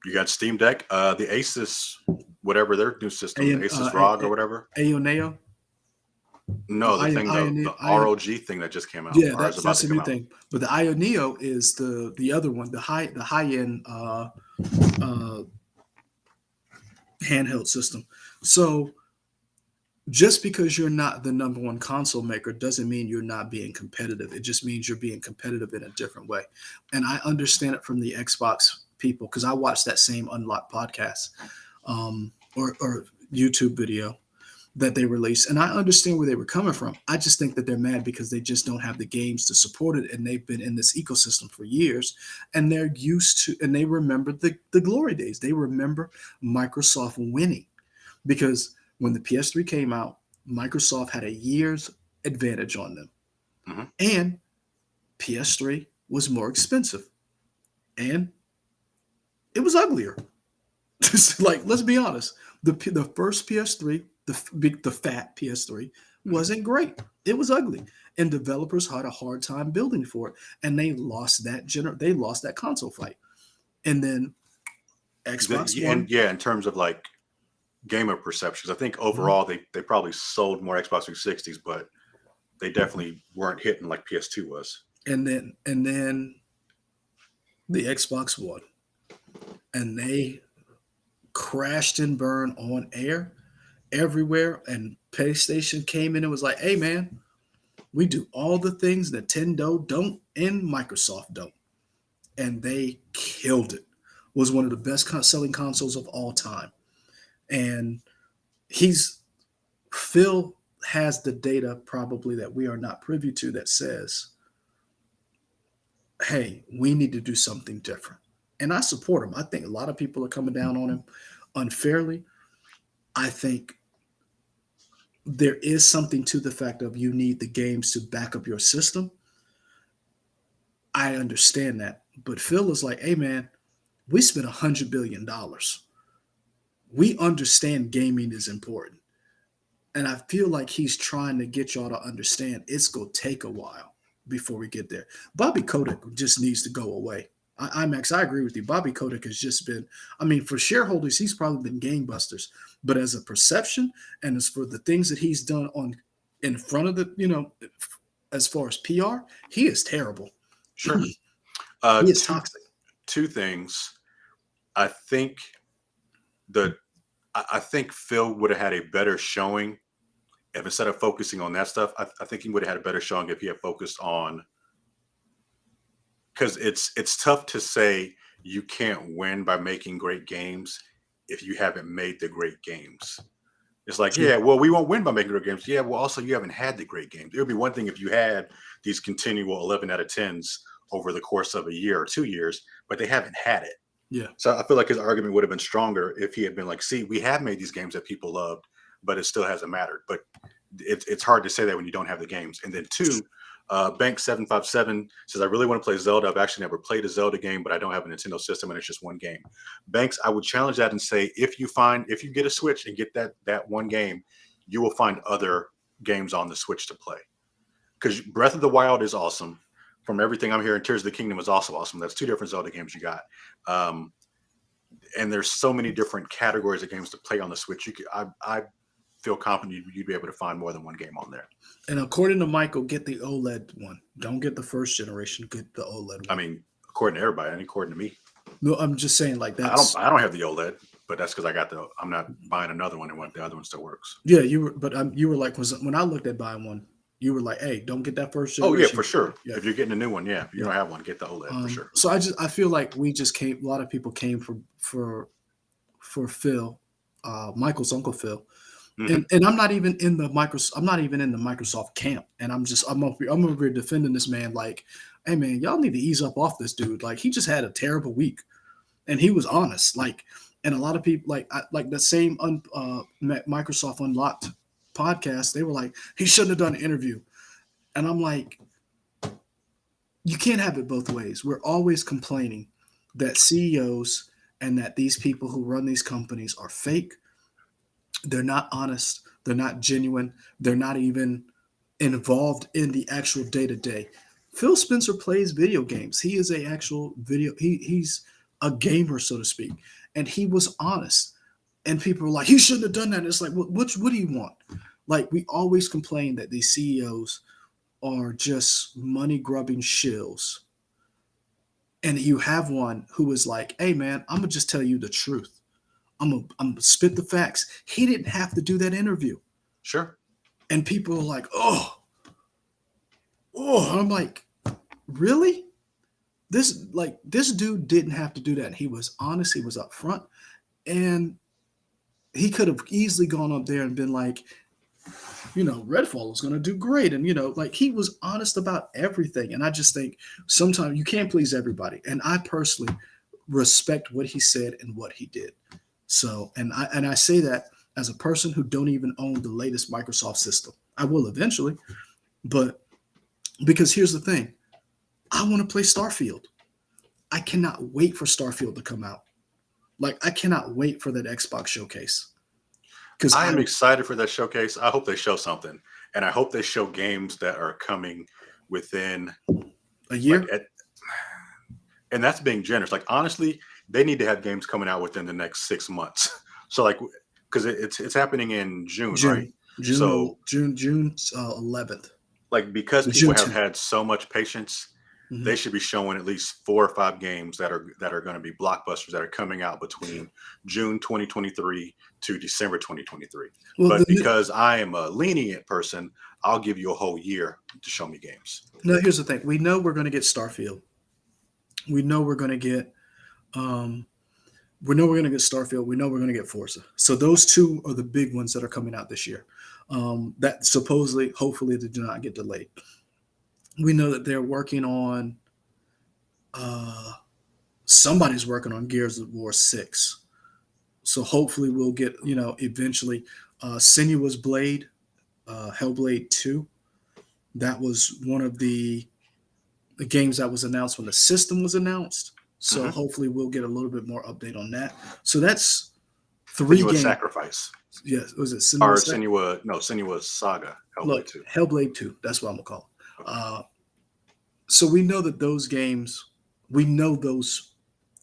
You got Steam Deck, the Asus, whatever their new system,
And
Asus ROG or whatever.
Aoneo,
No, the thing, the
Ion,
ROG thing that just came out,
yeah,
or is about
that's
to
a
come
new
out.
thing. But the Ioneo is the other one, the high end uh, handheld system. So just because you're not the number one console maker doesn't mean you're not being competitive. It just means you're being competitive in a different way. And I understand it from the Xbox people because I watched that same Unlocked podcast or YouTube video that they released. And I understand where they were coming from. I just think that they're mad because they just don't have the games to support it. And they've been in this ecosystem for years and they're used to, and they remember the glory days. They remember Microsoft winning because when the PS3 came out, Microsoft had a year's advantage on them.
Mhm.
And PS3 was more expensive and it was uglier. Like, let's be honest. The first PS3, the fat PS3,
Mhm.
wasn't great. It was ugly, and developers had a hard time building for it, and they lost that console fight. And then Xbox
And
One,
yeah, in terms of like gamer perceptions, I think overall they probably sold more Xbox 360s, but they definitely weren't hitting like PS2 was.
and then the Xbox One, and they crashed and burned on air everywhere. And PlayStation came in and was like, "Hey, man, we do all the things Nintendo don't and Microsoft don't." And they killed it. Was one of the best selling consoles of all time. And he's Phil has the data probably that we are not privy to that says, "Hey, we need to do something different." And I support him. I think a lot of people are coming down on him unfairly. I think there is something to the fact of you need the games to back up your system. I understand that. But Phil is like, hey man, we spent $100 billion. We understand gaming is important. And I feel like he's trying to get y'all to understand it's going to take a while before we get there. Bobby Kotick just needs to go away. IMAX, I agree with you. Bobby Kotick has just been, I mean, for shareholders, he's probably been gangbusters. But as a perception and as for the things that he's done on in front of as far as PR, he is terrible.
Sure.
He is
Two
toxic.
two things. I think the I think Phil would have had a better showing if instead of focusing on that stuff. I think he would have had a better showing if he had focused on, because it's tough to say you can't win by making great games if you haven't made the great games. It's like,
True.
yeah, well, we won't win by making great games. Yeah, well, also you haven't had the great games. It would be one thing if you had these continual 11 out of 10s over the course of a year or 2 years, but they haven't had it.
Yeah.
So I feel like his argument would have been stronger if he had been like, see, we have made these games that people loved, but it still hasn't mattered. But it's hard to say that when you don't have the games. And then two, Bank 757 says, I really want to play Zelda. I've actually never played a Zelda game, but I don't have a Nintendo system and it's just one game. Banks, I would challenge that and say, if you get a Switch and get that one game, you will find other games on the Switch to play. Because Breath of the Wild is awesome. From everything I'm hearing, Tears of the Kingdom is also awesome. That's two different Zelda games you got. Um, and there's so many different categories of games to play on the Switch. I feel confident you'd be able to find more than one game on there.
And according to Michael, get the OLED one. Don't get the first generation. Get the OLED
I
one.
mean, according to everybody, and according to me,
No, I'm just saying like
I don't
that's
I don't have the OLED, but that's because I'm not buying another one and the other one still works.
yeah. You were like when I looked at buying one, you were like, hey, don't get that first
Oh yeah,
generation.
for sure.
Yeah,
If you're getting a new one, yeah. If you
yeah.
don't have one, get the OLED for sure.
So I feel like we just came. A lot of people came for Phil, Michael's uncle Phil,
Hmm.
and I'm not even in the Microsoft. I'm not even in the Microsoft camp, and I'm over here defending this man. Like, hey man, y'all need to ease up off this dude. Like he just had a terrible week, and he was honest. Like And a lot of people like the same Microsoft Unlocked podcast. They were like, he shouldn't have done an interview, and I'm like, you can't have it both ways. We're always complaining that CEOs and that these people who run these companies are fake. They're not honest. They're not genuine. They're not even involved in the actual day to day. Phil Spencer plays video games. He is a actual video. He's a gamer, so to speak, and he was honest. And people were like, "He shouldn't have done that." It's like, what do you want? Like we always complain that these CEOs are just money grubbing shills, and you have one who is like, "Hey, man, I'm gonna just tell you the truth. I'm gonna spit the facts." He didn't have to do that interview,
Sure.
and people are like, "Oh," and I'm like, "Really? This dude didn't have to do that. He was honest. He was upfront, and he could have easily gone up there and been like, Redfall is going to do great. And, like he was honest about everything. And I just think sometimes you can't please everybody. And I personally respect what he said and what he did. So, and I say that as a person who don't even own the latest Microsoft system. I will eventually, but because here's the thing, I want to play Starfield. I cannot wait for Starfield to come out. Like I cannot wait for that Xbox showcase because
I am excited for that showcase. I hope they show something, and I hope they show games that are coming within
a
like
year,
at, and that's being generous. Like honestly, they need to have games coming out within the next 6 months. So like, because it's happening in June, right?
June, June,
So
June, June 11th,
like because people
June
have
10th.
had so much patience, they
Mhm.
should be showing at least 4 or 5 games that are going to be blockbusters that are coming out between June 2023 to December 2023.
Well,
But because I am a lenient person, I'll give you a whole year to show me games.
no, here's the thing. We know we're going to get Starfield. We know we're going to get. Um, we know we're going to get Starfield. We know we're going to get Forza. So those two are the big ones that are coming out this year. That supposedly, hopefully, they do not get delayed. We know that they're working on. Uh, Somebody's working on Gears of War 6. So hopefully we'll get eventually. Sinuous Blade, Hellblade 2. That was one of the games that was announced when the system was announced. So
Hmm.
hopefully we'll get a little bit more update on that. So that's three
Senua
games.
Sacrifice
Yes, was it
or
Cinema Sec?
Senua Saga Hellblade
Look,
2.
Hellblade 2. That's what I'm gonna call it.
Okay.
So we know that those games, we know those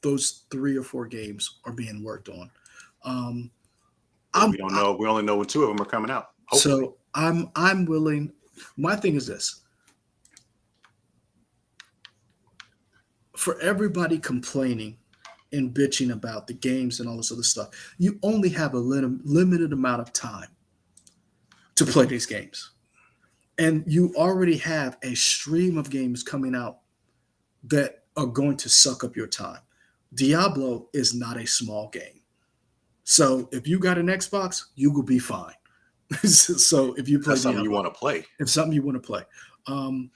3 or 4 games are being worked on. Um,
But
I'm
we don't know. We only know when 2 of them are coming out. Hopefully.
so I'm willing. My thing is this: for everybody complaining and bitching about the games and all this other stuff, you only have a limited amount of time to play these games. And you already have a stream of games coming out that are going to suck up your time. Diablo is not a small game. So if you got an Xbox, you will be fine. So if you play
That's something you
Diablo,
want to play.
if something you want to play, um,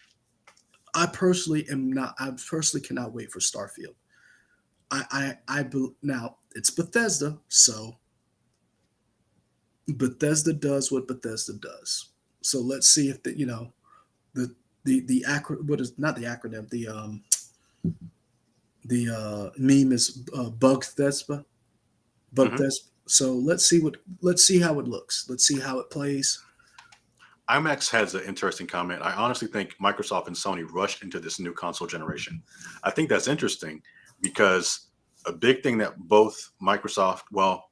I personally am not. I personally cannot wait for Starfield. Now it's Bethesda, so Bethesda does what Bethesda does. So let's see if what is not the acronym, the meme is Bug Thespa. Bug
Hmm.
Thespa. So let's see how it looks. Let's see how it plays.
IMAX has an interesting comment. I honestly think Microsoft and Sony rushed into this new console generation. I think that's interesting because a big thing that both Microsoft, well,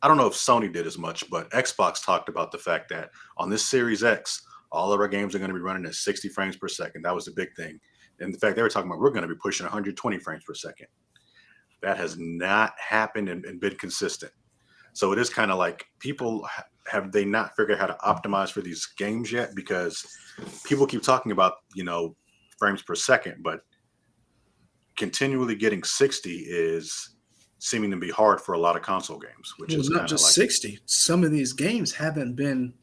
I don't know if Sony did as much, but Xbox talked about the fact that on this Series X, all of our games are going to be running at 60 frames per second. That was the big thing. And the fact they were talking about we're going to be pushing 120 frames per second. That has not happened and been consistent. So it is kind of like people have they not figured out how to optimize for these games yet? Because people keep talking about frames per second, but continually getting 60 is seeming to be hard for a lot of console games, which
Well,
is
not
kind of
just
like
60. Some of these games haven't been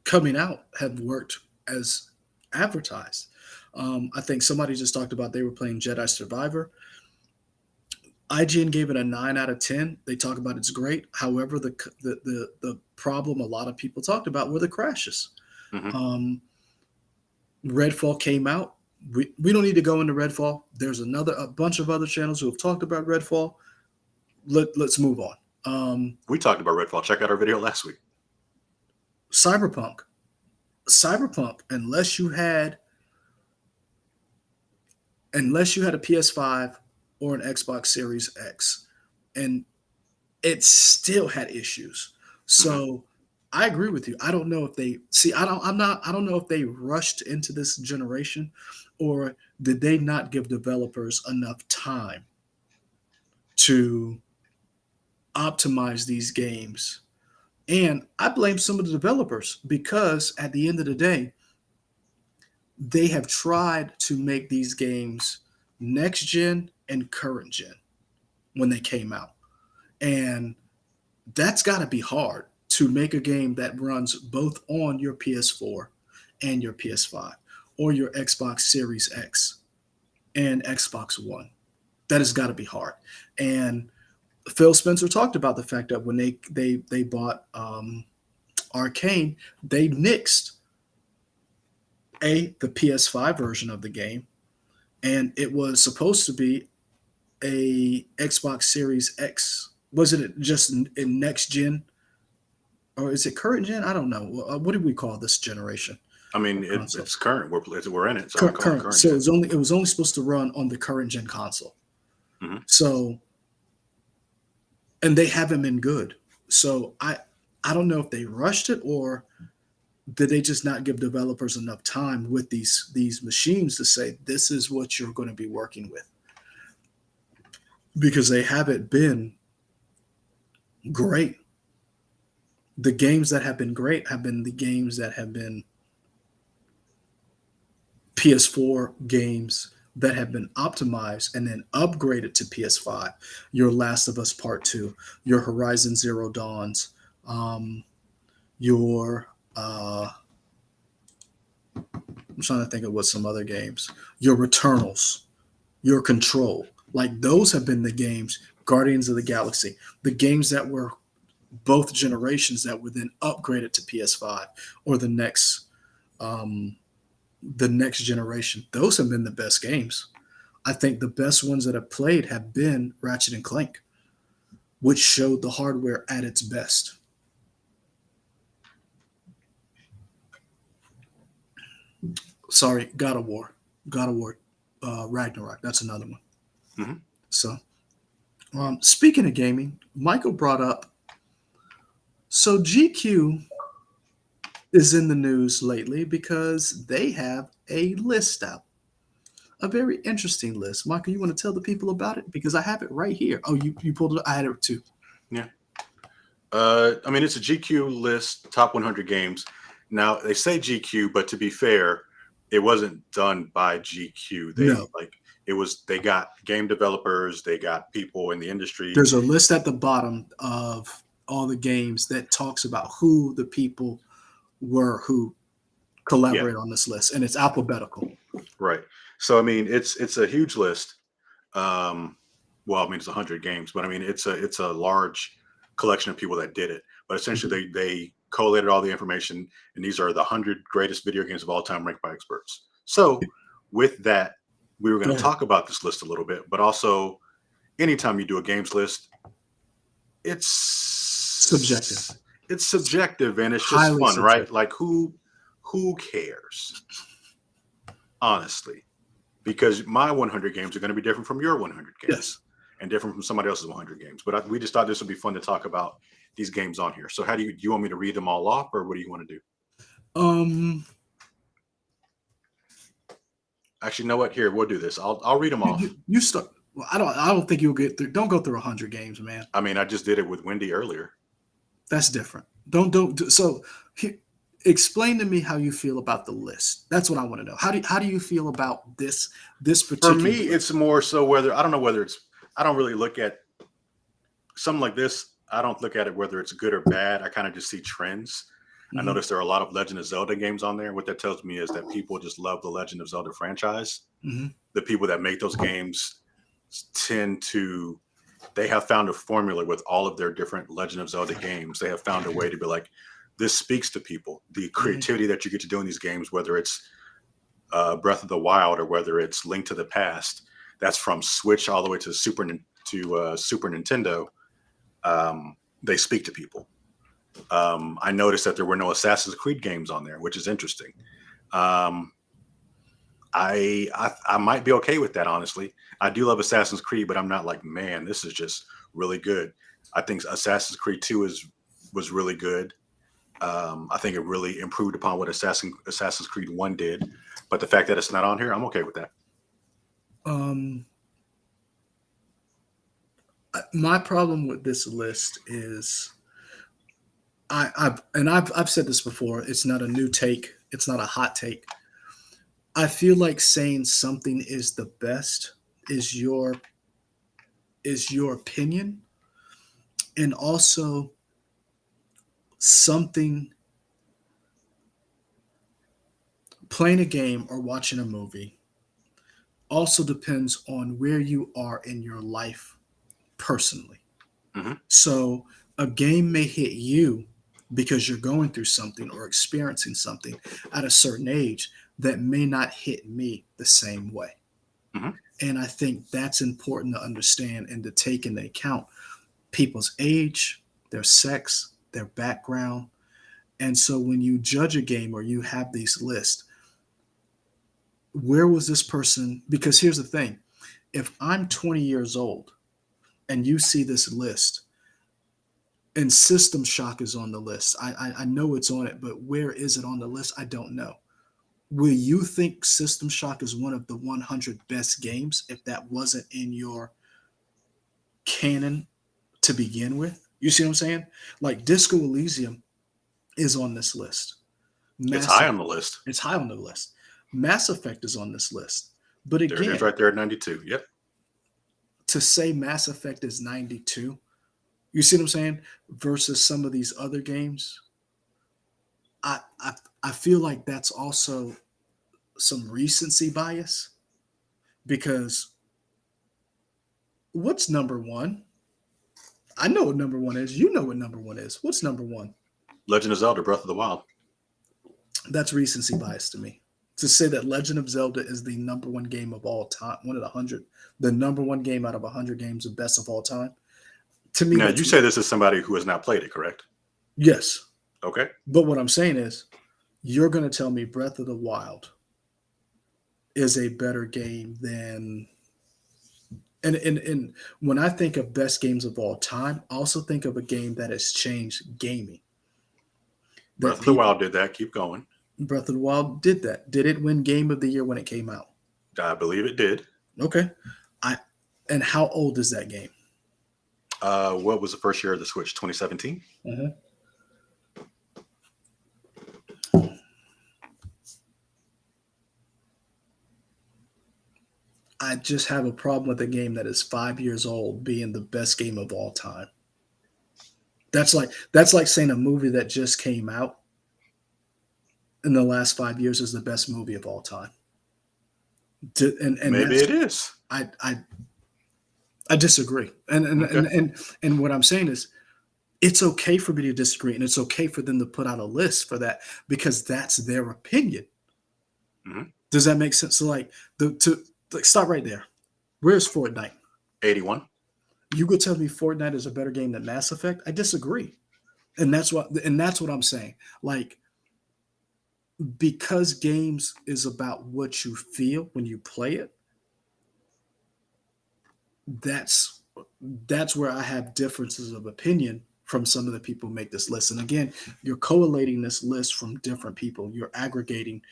coming out, have worked as advertised. I think somebody just talked about they were playing Jedi Survivor. IGN gave it a 9 out of 10. They talk about it's great. However, the problem a lot of people talked about were the crashes.
Hmm.
Um, Redfall came out. We don't need to go into Redfall. There's a bunch of other channels who have talked about Redfall. Let's move on.
We talked about Redfall. Check out our video last week.
Cyberpunk. Cyberpunk, unless you had a PS5 or an Xbox Series X, and it still had issues.
Hmm.
So I agree with you. I don't know if they see. I don't know if they rushed into this generation, or did they not give developers enough time to optimize these games. And I blame some of the developers because at the end of the day, they have tried to make these games next gen and current gen when they came out. And that's got to be hard to make a game that runs both on your PS4 and your PS5 or your Xbox Series X and Xbox One. That has got to be hard. And Phil Spencer talked about the fact that when they bought Arcane, they nixed the PS5 version of the game, and it was supposed to be a Xbox Series X. Wasn't it just in next gen, or is it current gen? I don't know. What do we call this generation
I mean,
of
it's
consoles?
current. We're in it, so I'm calling it
Current.
current
So
gen.
it was only supposed to run on the current gen console.
Hmm.
So and they haven't been good. So I don't know if they rushed it or did they just not give developers enough time with these machines to say this is what you're going to be working with, because they haven't been great. The games that have been great have been the games that have been PS4 games that have been optimized and then upgraded to PS5. Your Last of Us Part 2, your Horizon Zero Dawns, your I'm trying to think of what some other games. Your Returnals, your Control. Like those have been the games, Guardians of the Galaxy, the games that were both generations that were then upgraded to PS5 or um, the next generation. Those have been the best games. I think the best ones that I've played have been Ratchet and Clank, which showed the hardware at its best. Sorry, God of War, Ragnarok. That's another one.
Hmm.
So, speaking of gaming, Michael brought up. So GQ is in the news lately because they have a list out, a very interesting list. Michael, you want to tell the people about it because I have it right here. Oh, you pulled it. I had it too.
Yeah. I mean, it's a GQ list, top 100 games. Now they say GQ, but to be fair, it wasn't done by GQ.
No,
They got game developers, they got people in the industry.
there's a list at the bottom of all the games that talks about who the people were who
Yeah,
collaborate on this list, and it's alphabetical.
right. So I mean, it's a huge list. Um, well, I mean, it's 100 games, but I mean, it's a large collection of people that did it. But
Mhm.
essentially, they collated all the information, and these are the 100 greatest video games of all time ranked by experts. So, with that, we were going
Go
to
ahead.
talk about this list a little bit, but also, anytime you do a games list,
Subjective,
it's it's subjective and it's just
highly
fun, right?
subjective.
Like who cares, honestly? Because my 100 games are going to be different from your 100
Yes.
games and different from somebody else's 100 games. But we just thought this would be fun to talk about these games on here. So do you want me to read them all off, or what do you want to do?
Um,
Actually, you know what? Here, we'll do this. I'll read them off.
you start. Well, I don't think you'll get through. Don't go through 100 games, man.
I mean, I just did it with Wendy earlier.
That's different. Don't do so. Explain to me how you feel about the list. That's what I want to know. How do you feel about this
For
particular
me,
list?
it's more so whether I don't know whether it's I don't really look at something like this. I don't look at it whether it's good or bad. I kind of just see trends. I
Hmm.
noticed there are a lot of Legend of Zelda games on there. What that tells me is that people just love the Legend of Zelda franchise.
Hmm.
The people that make those games tend to they have found a formula with all of their different Legend of Zelda games. They have found a way to be like, this speaks to people. The
Mhm.
creativity that you get to do in these games, whether it's Breath of the Wild or whether it's Link to the Past, that's from Switch all the way to Super Nintendo. They speak to people. I noticed that there were no Assassin's Creed games on there, which is interesting. Um, I might be okay with that, honestly. I do love Assassin's Creed, but I'm not like, man, this is just really good. I think Assassin's Creed 2 was really good. I think it really improved upon what Assassin's Creed 1 did. But the fact that it's not on here, I'm okay with that.
Um, my problem with this list is I've said this before. It's not a new take. It's not a hot take. I feel like saying something is the best is your opinion, and also something playing a game or watching a movie also depends on where you are in your life personally.
Hmm.
So a game may hit you because you're going through something or experiencing something at a certain age that may not hit me the same way.
Hmm.
And I think that's important to understand and to take into account people's age, their sex, their background. And so when you judge a game or you have these lists, where was this person? Because here's the thing, if I'm 20 years old and you see this list and System Shock is on the list, I know it's on it, but where is it on the list? I don't know. Will you think System Shock is one of the 100 best games if that wasn't in your canon to begin with? You see what I'm saying? Like Disco Elysium is on this list.
It's
Mass,
high on the list.
it's high on the list. Mass Effect is on this list. But
There it is,
again,
right there at 92. Yep.
to say Mass Effect is 92, you see what I'm saying? Versus some of these other games, I I, I feel like that's also some recency bias because what's number one? I know what number one is. You know what number one is. What's number one?
Legend of Zelda: Breath of the Wild.
That's recency bias to me. To say that Legend of Zelda is the number one game of all time, one of the number one game out of 100 games, the best of all time. To me,
Now
that's
you say this is somebody who has not played it, correct?
yes.
Okay.
But what I'm saying is, you're going to tell me Breath of the Wild is a better game than. And when I think of best games of all time, I also think of a game that has changed gaming.
Breath
That
of the
people
Wild did that. Keep going.
Breath of the Wild did that. Did it win Game of the Year when it came out?
I believe it did.
Okay. I and how old is that game?
What was the first year of the Switch? 2017.
Mhm. I just have a problem with a game that is 5 years old being the best game of all time. That's like saying a movie that just came out in the last 5 years is the best movie of all time. And
Maybe
that's
it is.
I disagree.
Okay.
And what I'm saying is it's okay for me to disagree, and it's okay for them to put out a list for that because that's their opinion.
Hmm.
Does that make sense? So like the to like stop right there. Where's Fortnite?
81.
You go tell me Fortnite is a better game than Mass Effect? I disagree. And that's what I'm saying. Like because games is about what you feel when you play it, that's that's where I have differences of opinion from some of the people who make this list. And again, you're collating this list from different people. You're aggregating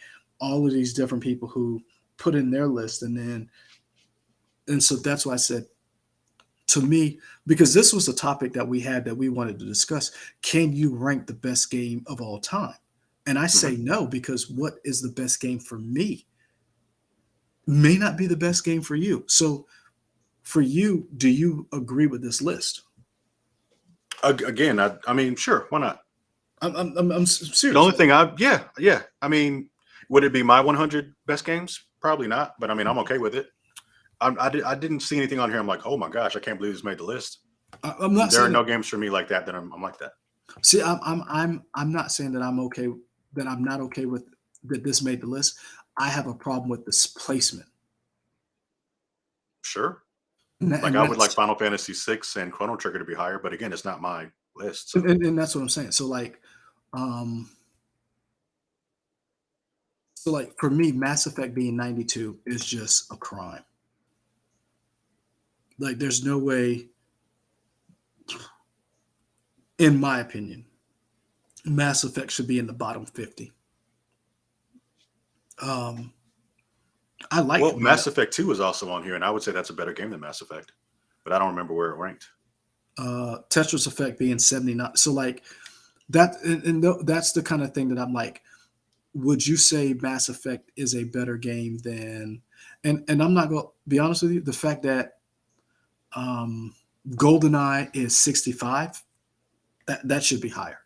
all of these different people who put in their list, and so that's why I said to me, because this was a topic that we had that we wanted to discuss. Can you rank the best game of all time? And I
Hmm.
say no, because what is the best game for me may not be the best game for you. So for you, do you agree with this list?
Again, I mean, sure, why not?
I'm
The
serious.
only thing yeah. I mean, would it be my 100 best games? Probably not, but I mean, I'm okay with it. I didn't see anything on here. I'm like, oh my gosh, I can't believe this made the list.
I'm not
There are
saying
no
that.
games for me like that. That I'm like that.
See, I'm not saying that I'm okay. That I'm not okay with that. This made the list. I have a problem with this placement,
Sure. Like
and
I would like
that's
Final Fantasy 6 and Chrono Trigger to be higher, but again, it's not my list.
and,
So
and, and that's what I'm saying. Um, so like for me, Mass Effect being 92 is just a crime. Like, there's no way, in my opinion, Mass Effect should be in the bottom 50. Um, I like
well,
Man.
Mass Effect 2 is also on here, and I would say that's a better game than Mass Effect, but I don't remember where it ranked.
Tetris Effect being 79. So like that, that's the kind of thing that I'm like. Would you say Mass Effect is a better game than? And I'm not going to be honest with you. The fact that um, GoldenEye is 65, that should be higher.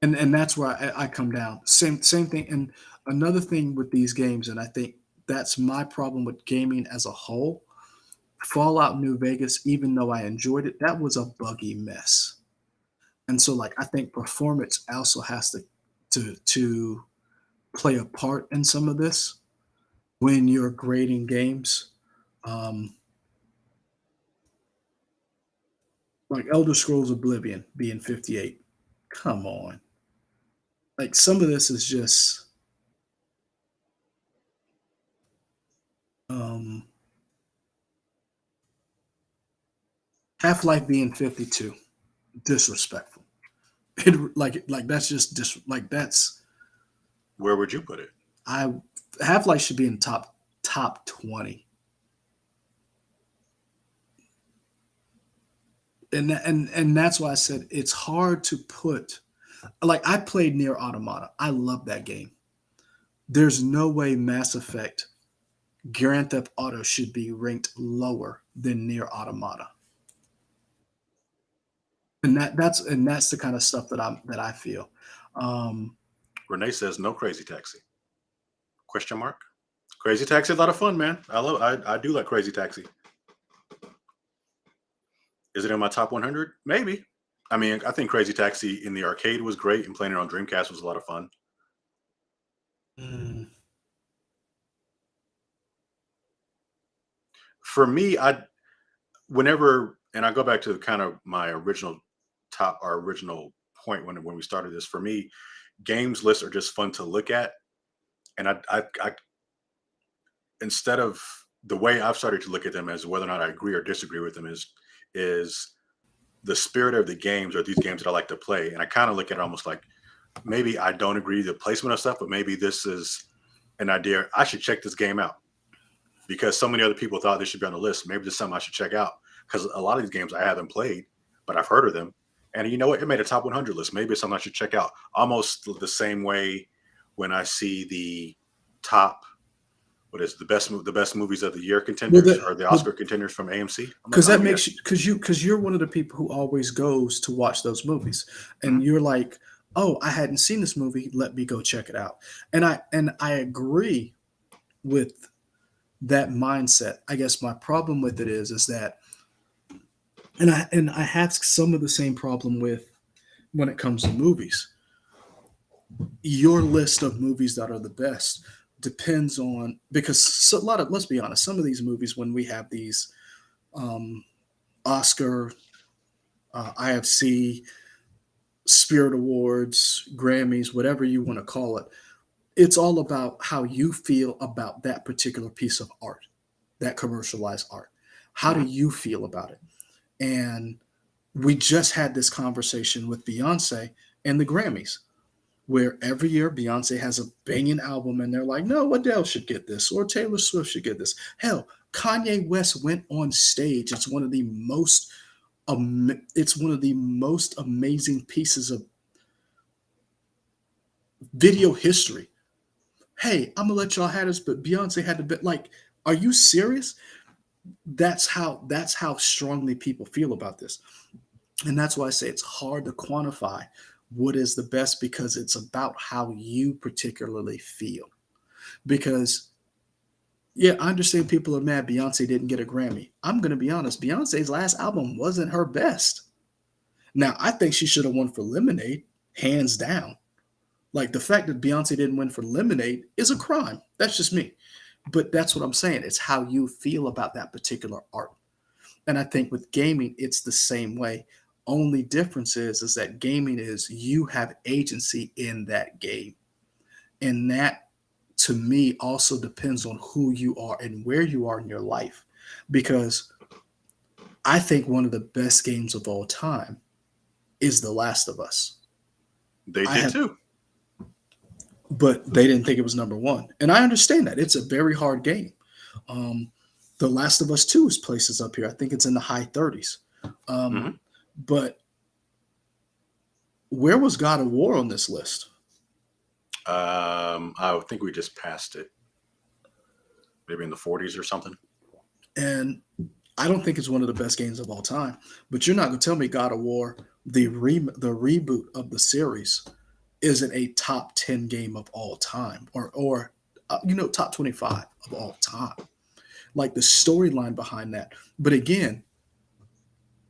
And that's where I come down. Same thing. And another thing with these games, and I think that's my problem with gaming as a whole. Fallout New Vegas, even though I enjoyed it, that was a buggy mess. And so like I think performance also has to play a part in some of this when you're grading games. Um, like Elder Scrolls Oblivion being 58. Come on. Like some of this is just um, Half Life being 52. Disrespectful. Like that's just like that's
Where would you put it?
I Half Life should be in top 20. And that's why I said it's hard to put. Like, I played Near Automata. I love that game. There's no way Mass Effect Grand Theft Auto should be ranked lower than Near Automata. And that's the kind of stuff that I feel. Um,
Renee says no Crazy Taxi. Question mark. Crazy Taxi is a lot of fun, man. I do like Crazy Taxi. Is it in my top 100? Maybe. I mean, I think Crazy Taxi in the arcade was great, and playing it on Dreamcast was a lot of fun.
mm,
For me, I whenever and I go back to kind of my original our original point when we started this. For me, games lists are just fun to look at, and I instead of the way I've started to look at them as whether or not I agree or disagree with them is the spirit of the games or these games that I like to play, and I kind of look at it almost like maybe I don't agree with the placement of stuff, but maybe this is an idea I should check this game out because so many other people thought this should be on the list. Maybe this is something I should check out because a lot of these games I haven't played, but I've heard of them. And you know what? It made a top 100 list. Maybe it's something I should check out. Almost the same way when I see the top, what is it, the best movies of the year
well,
contenders
that
or the Oscar contenders from AMC. I'm like,
because
oh
that
yeah,
makes you because you're one of the people who always goes to watch those movies, and
mhm.
you're like, oh, I hadn't seen this movie. Let me go check it out. And I agree with that mindset. I guess my problem with it is that, and I have some of the same problem with when it comes to movies. Your list of movies that are the best depends on because a lot of let's be honest, some of these movies when we have these um, Oscar, IFC, Spirit Awards, Grammys, whatever you want to call it, it's all about how you feel about that particular piece of art, that commercialized art. How do
Mhm.
you feel about it? And we just had this conversation with Beyonce and the Grammys, where every year Beyonce has a banging album, and they're like, no, Adele should get this, or Taylor Swift should get this. Hell, Kanye West went on stage. It's one of the most amazing pieces of video history. Hey, I'm gonna let y'all have this, but Beyonce had to be like, are you serious? That's how strongly people feel about this. And that's why I say it's hard to quantify what is the best because it's about how you particularly feel. Because Yeah, I understand people are mad Beyonce didn't get a Grammy. I'm gonna be honest, Beyonce's last album wasn't her best. Now, I think she should have won for Lemonade, hands down. Like the fact that Beyonce didn't win for Lemonade is a crime. That's just me. But that's what I'm saying. It's how you feel about that particular art. And I think with gaming, it's the same way. Only difference is that gaming is you have agency in that game. And that to me also depends on who you are and where you are in your life. Because I think one of the best games of all time is The Last of Us.
They
I
did
have,
too.
but they didn't think it was number one. And I understand that. It's a very hard game. Um, the Last of Us 2's places up here. I think it's in the high 30s. Um,
Hmm.
but where was God of War on this list?
I think we just passed it, maybe in the 40s or something.
And I don't think it's one of the best games of all time. But you're not going to tell me God of War, the reboot of the series, isn't a top 10 game of all time, or top 25 of all time. Like the storyline behind that. But again,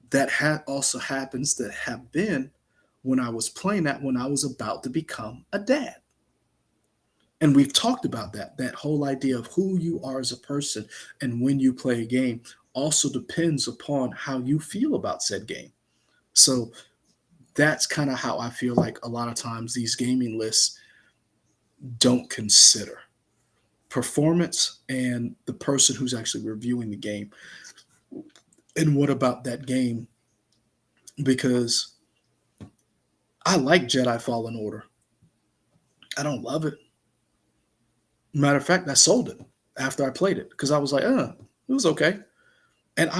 that also happens to have been when I was playing that when I was about to become a dad. And we've talked about that whole idea of who you are as a person and when you play a game also depends upon how you feel about said game. So that's kind of how I feel like a lot of times these gaming lists don't consider performance and the person who's actually reviewing the game. And what about that game? Because I like Jedi Fallen Order. I don't love it. Matter of fact, I sold it after I played it because I was like, it was okay. And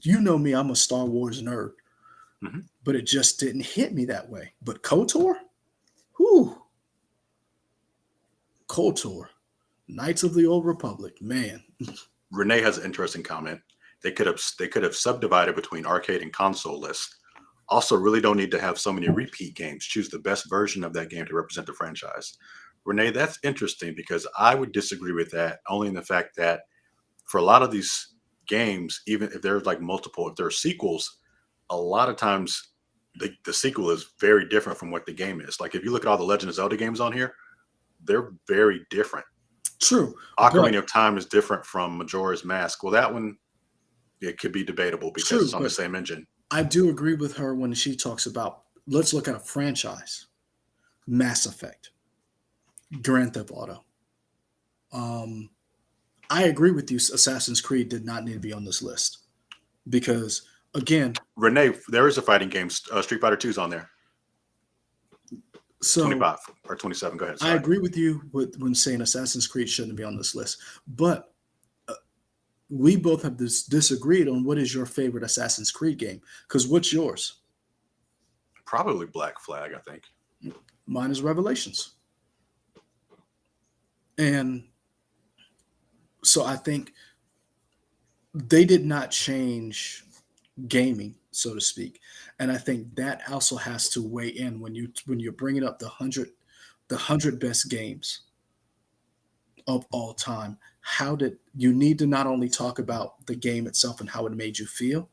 you know me, I'm a Star Wars nerd,
Hmm.
but it just didn't hit me that way. But KOTOR, whoo, KOTOR, Knights of the Old Republic, man.
Renee has an interesting comment. They could have subdivided between arcade and console lists. Also, really don't need to have so many repeat games. Choose the best version of that game to represent the franchise. Renee, that's interesting because I would disagree with that only in the fact that for a lot of these games, even if there's like multiple, if there are sequels, a lot of times the sequel is very different from what the game is. Like if you look at all the Legend of Zelda games on here, they're very different.
True, but
Ocarina of Time is different from Majora's Mask. Well, that one it could be debatable because
true,
it's on the
but
same engine.
I do agree with her when she talks about let's look at a franchise, Mass Effect, Grand Theft Auto. Um, I agree with you. Assassin's Creed did not need to be on this list because, again,
Renee, there is a fighting game. Street Fighter 2 is on there.
so
25 or 27. Go ahead.
I
Sorry.
agree with you when saying Assassin's Creed shouldn't be on this list, but uh, we both have disagreed on what is your favorite Assassin's Creed game. Because what's yours?
Probably Black Flag, I think.
Mine is Revelations, and so I think they did not change gaming, so to speak, and I think that also has to weigh in when you're bringing up the hundred best games of all time. How did you need to not only talk about the game itself and how it made you feel,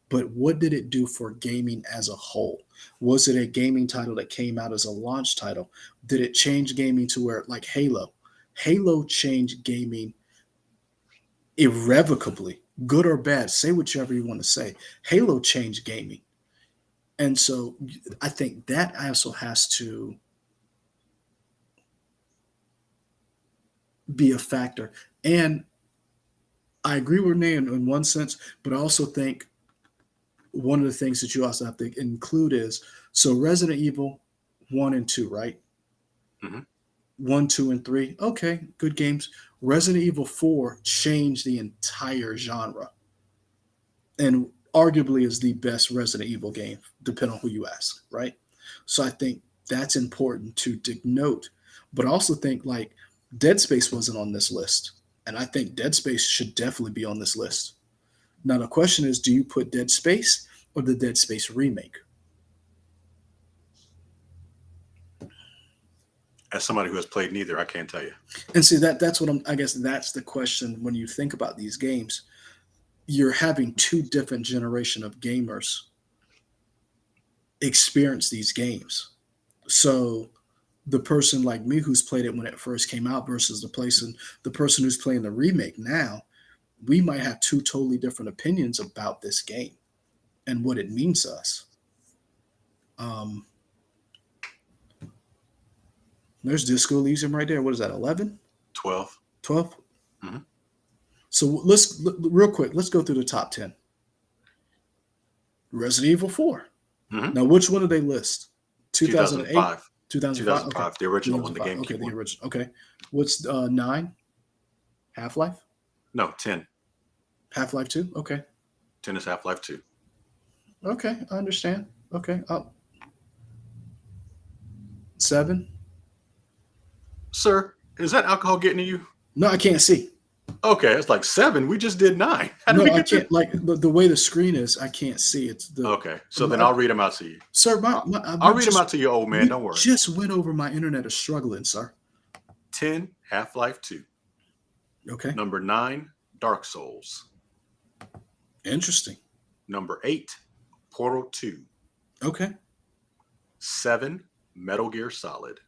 but what did it do for gaming as a whole? Was it a gaming title that came out as a launch title? Did it change gaming to where, like Halo? Halo changed gaming irrevocably, good or bad. Say whichever you want to say. Halo changed gaming. And so I think that also has to be a factor. And I agree with Renee in one sense, but I also think one of the things that you also have to include is so Resident Evil 1 and 2, right?
Hmm.
1, 2, and 3. Okay, good games. Resident Evil 4 changed the entire genre and arguably is the best Resident Evil game, depending on who you ask, right? So I think that's important to denote. But I also think like Dead Space wasn't on this list. And I think Dead Space should definitely be on this list. Now the question is, do you put Dead Space or the Dead Space remake?
As somebody who has played neither, I can't tell you.
And see that's what I guess that's the question when you think about these games. You're having two different generation of gamers experience these games. So the person like me who's played it when it first came out versus the person who's playing the remake now, we might have two totally different opinions about this game and what it means to us. Um, there's Disco Elysium right there. What is that? 11,
12.
12?
Mhm.
So real quick, let's go through the top 10. Resident Evil 4.
Hmm.
Now, which one do they list? 2008,
2005.
2005. Okay,
2005, the original one, the
2005. Okay,
GameCube
the
one.
original. Okay, what's 9? Half Life.
No, 10.
Half Life 2. Okay,
10 is Half-Life 2.
okay, I understand. Okay, 7.
Sir, is that alcohol getting to you?
No, I can't see.
Okay, it's like 7. We just did 9. How did
No,
we
I
get to?
can't. Like the way the screen is, I can't see. It's the
Okay, so then
I-
I'll read them out to you.
sir.
I'll read them out to you, old man.
We
Don't worry.
just went over my internet is struggling, sir.
10, Half-Life 2.
Okay,
Number 9, Dark Souls.
interesting.
Number 8, Portal 2.
Okay,
7, Metal Gear Solid.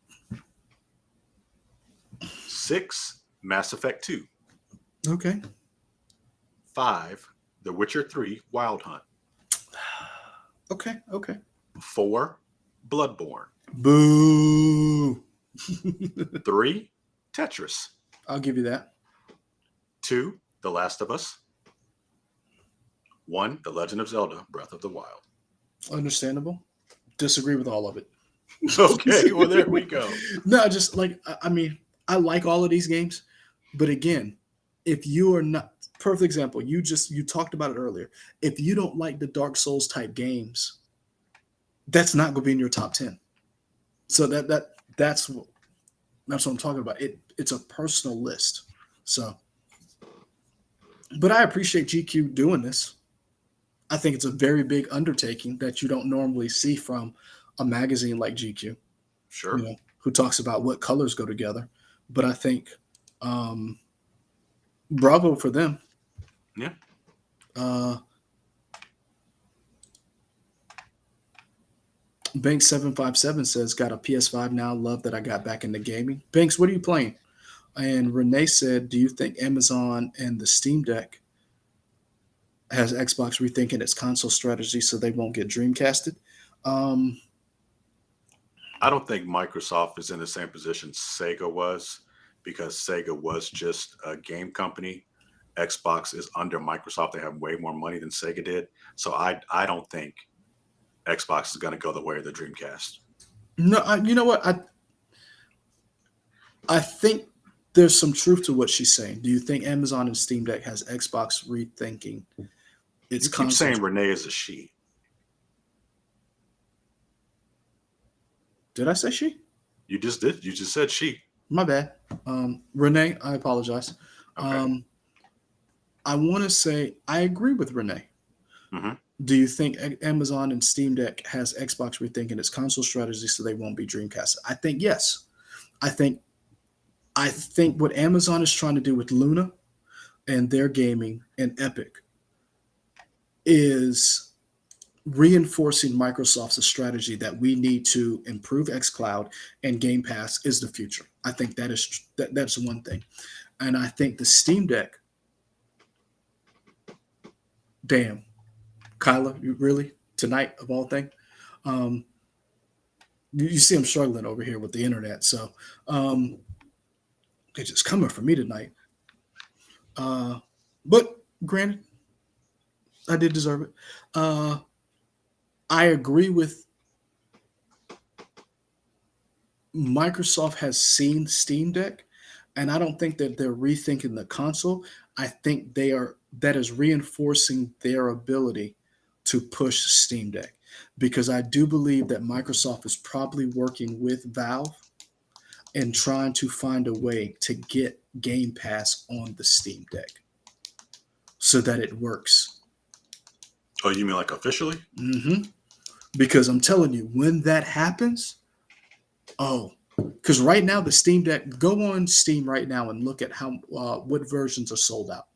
6, Mass Effect 2.
okay,
5, The Witcher 3, Wild Hunt.
okay, okay.
4, Bloodborne.
Boo.
3, Tetris.
I'll give you that.
2, The Last of Us. 1, The Legend of Zelda, Breath of the Wild.
Understandable. Disagree with all of it.
Okay, well, there we go.
No, just like I mean, I like all of these games, but again, if you are not perfect example, you talked about it earlier. If you don't like the Dark Souls type games, that's not going to be in your top 10. So that's what I'm talking about. It's a personal list. So, but I appreciate GQ doing this. I think it's a very big undertaking that you don't normally see from a magazine like GQ,
Sure.
who talks about what colors go together. But I think bravo for them.
Yeah.
Banks 757 says, got a PS5 now. Love that I got back into gaming. Banks, what are you playing? And Renee said, do you think Amazon and the Steam Deck has Xbox rethinking its console strategy so they won't get Dreamcasted?
I don't think Microsoft is in the same position Sega was, because Sega was just a game company. Xbox is under Microsoft. They have way more money than Sega did. So I don't think Xbox is going to go the way of the Dreamcast.
No, you know what? I think there's some truth to what she's saying. Do you think Amazon and Steam Deck has Xbox rethinking its
You keep
console?
saying Renee is a she.
Did I say she?
You just did. You just said she.
My bad. Renee, I apologize.
Okay.
I want to say I agree with Renee.
Mm-hmm.
Do you think Amazon and Steam Deck has Xbox rethinking its console strategy so they won't be Dreamcast? I think yes. I think what Amazon is trying to do with Luna and their gaming and Epic is reinforcing Microsoft's strategy that we need to improve xCloud and Game Pass is the future. I think that's one thing. And I think the Steam Deck, damn, Kyla, you really tonight of all things, you see I'm struggling over here with the internet, so it's just coming for me tonight. But granted, I did deserve it. I agree with Microsoft has seen Steam Deck, and I don't think that they're rethinking the console. I think that is reinforcing their ability to push Steam Deck, because I do believe that Microsoft is probably working with Valve and trying to find a way to get Game Pass on the Steam Deck so that it works.
Oh, you mean like officially?
Mm-hmm. Because I'm telling you, when that happens, oh, Because right now the Steam Deck, go on Steam right now and look at how what versions are sold out.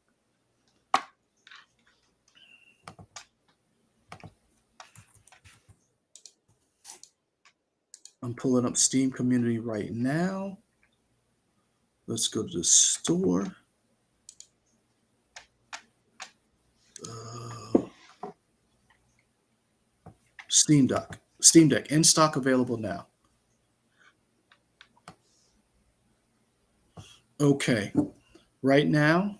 I'm pulling up Steam Community right now. Let's go to the store. Uh, Steam Deck in stock, available now. Okay, right now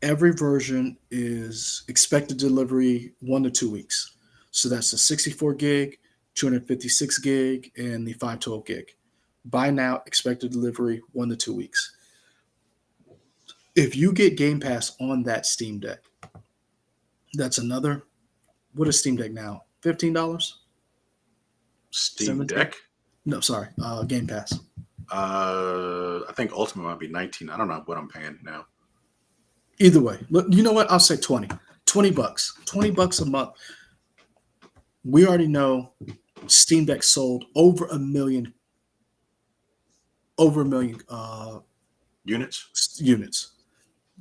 every version is expected delivery 1 to 2 weeks. So that's the 64 gig, 256 gig, and the 512 gig. Buy now, expected delivery 1 to 2 weeks. If you get Game Pass on that Steam Deck, that's another. What is Steam Deck now? $15?
Steam
17?
Deck.
No, sorry. Game Pass.
I think Ultimate might be 19. I don't know what I'm paying now.
Either way, look, you know what? I'll say 20. 20 bucks. 20 bucks a month. We already know Steam Deck sold over a million
Units.
units.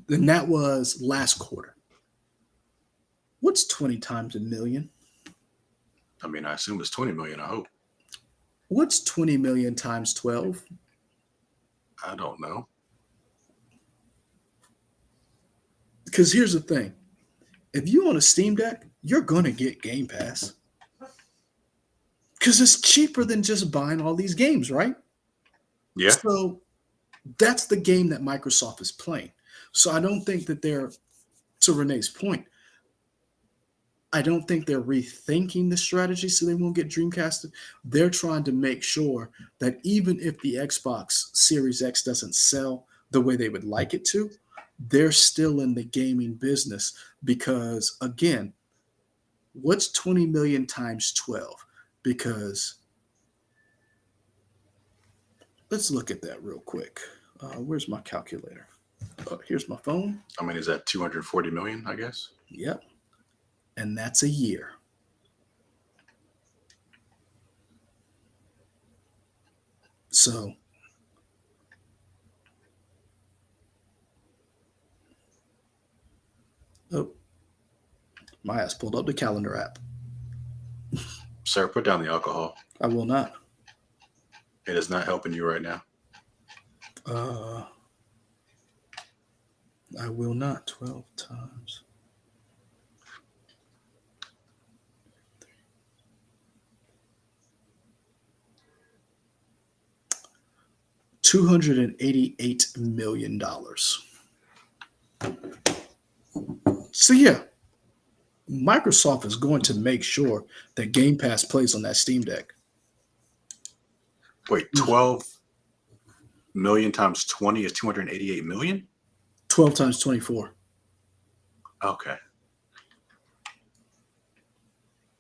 And that was last quarter. What's 20 times a million?
I mean, I assume it's 20 million. I hope.
What's 20 million times 12?
I don't know.
Because here's the thing. If you own a Steam Deck, you're going to get Game Pass. Because it's cheaper than just buying all these games, right?
Yeah.
So that's the game that Microsoft is playing. So I don't think that they're, to Renee's point, I don't think they're rethinking the strategy so they won't get Dreamcasted. They're trying to make sure that even if the Xbox Series X doesn't sell the way they would like it to, they're still in the gaming business because, again, what's 20 million times 12? Because let's look at that real quick. Where's my calculator? Here's my phone.
I mean, is that 240 million, I guess?
Yep. And that's a year. So oh, my ass pulled up the calendar app.
Sir, put down the alcohol.
I will not.
It is not helping you right now.
I will not. 12 times. $288 million. So yeah, Microsoft is going to make sure that Game Pass plays on that Steam Deck.
Wait, 12 million times 20 is 288 million?
12 times 24.
Okay.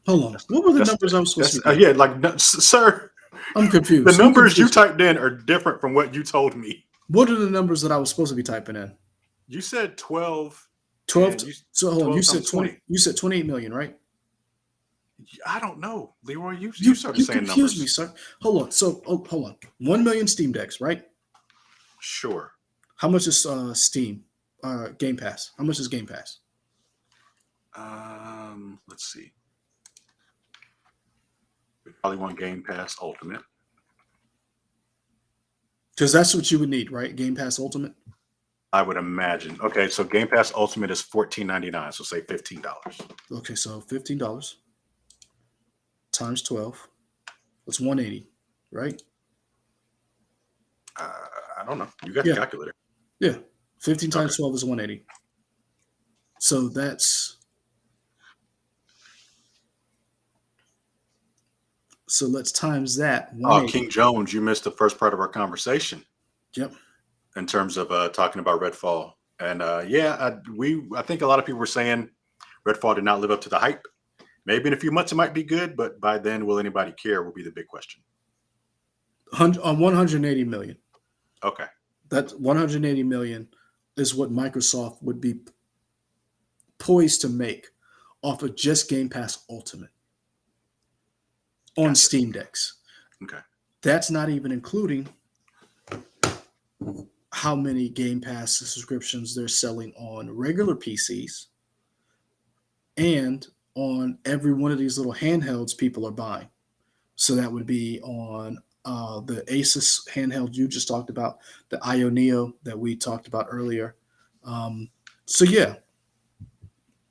Hold on. What were the numbers I was supposed to be?
Yeah, like, no, sir,
I'm confused.
the numbers you typed in are different from what you told me.
What are the numbers that I was supposed to be typing in?
You said 12.
12. So hold on.
12
You said
times
20. You said 28 million, right?
I don't know, Leroy. You started saying
confused
numbers.
me, sir. Hold on. So hold on. 1 million Steam Decks, right?
Sure.
How much is Steam Game Pass? How much is Game Pass?
Let's see. We probably want Game Pass Ultimate.
Because that's what you would need, right? Game Pass Ultimate.
I would imagine. Okay, so Game Pass Ultimate is $14.99, so say $15.
Okay, so $15 times 12. That's 180, right?
I don't know. You got the calculator.
Yeah. 15 times 12 is 180. So that's. So let's times that.
Oh, King Jones, you missed the first part of our conversation.
Yep.
In terms of talking about Redfall. And I think a lot of people were saying Redfall did not live up to the hype. Maybe in a few months it might be good, but by then, will anybody care? Will be the big question.
180 million.
Okay.
That 180 million is what Microsoft would be poised to make off of just Game Pass Ultimate on Steam Decks.
Okay.
That's not even including how many Game Pass subscriptions they're selling on regular PCs and on every one of these little handhelds people are buying. So that would be on the Asus handheld you just talked about, the IO Neo that we talked about earlier. Um, so yeah,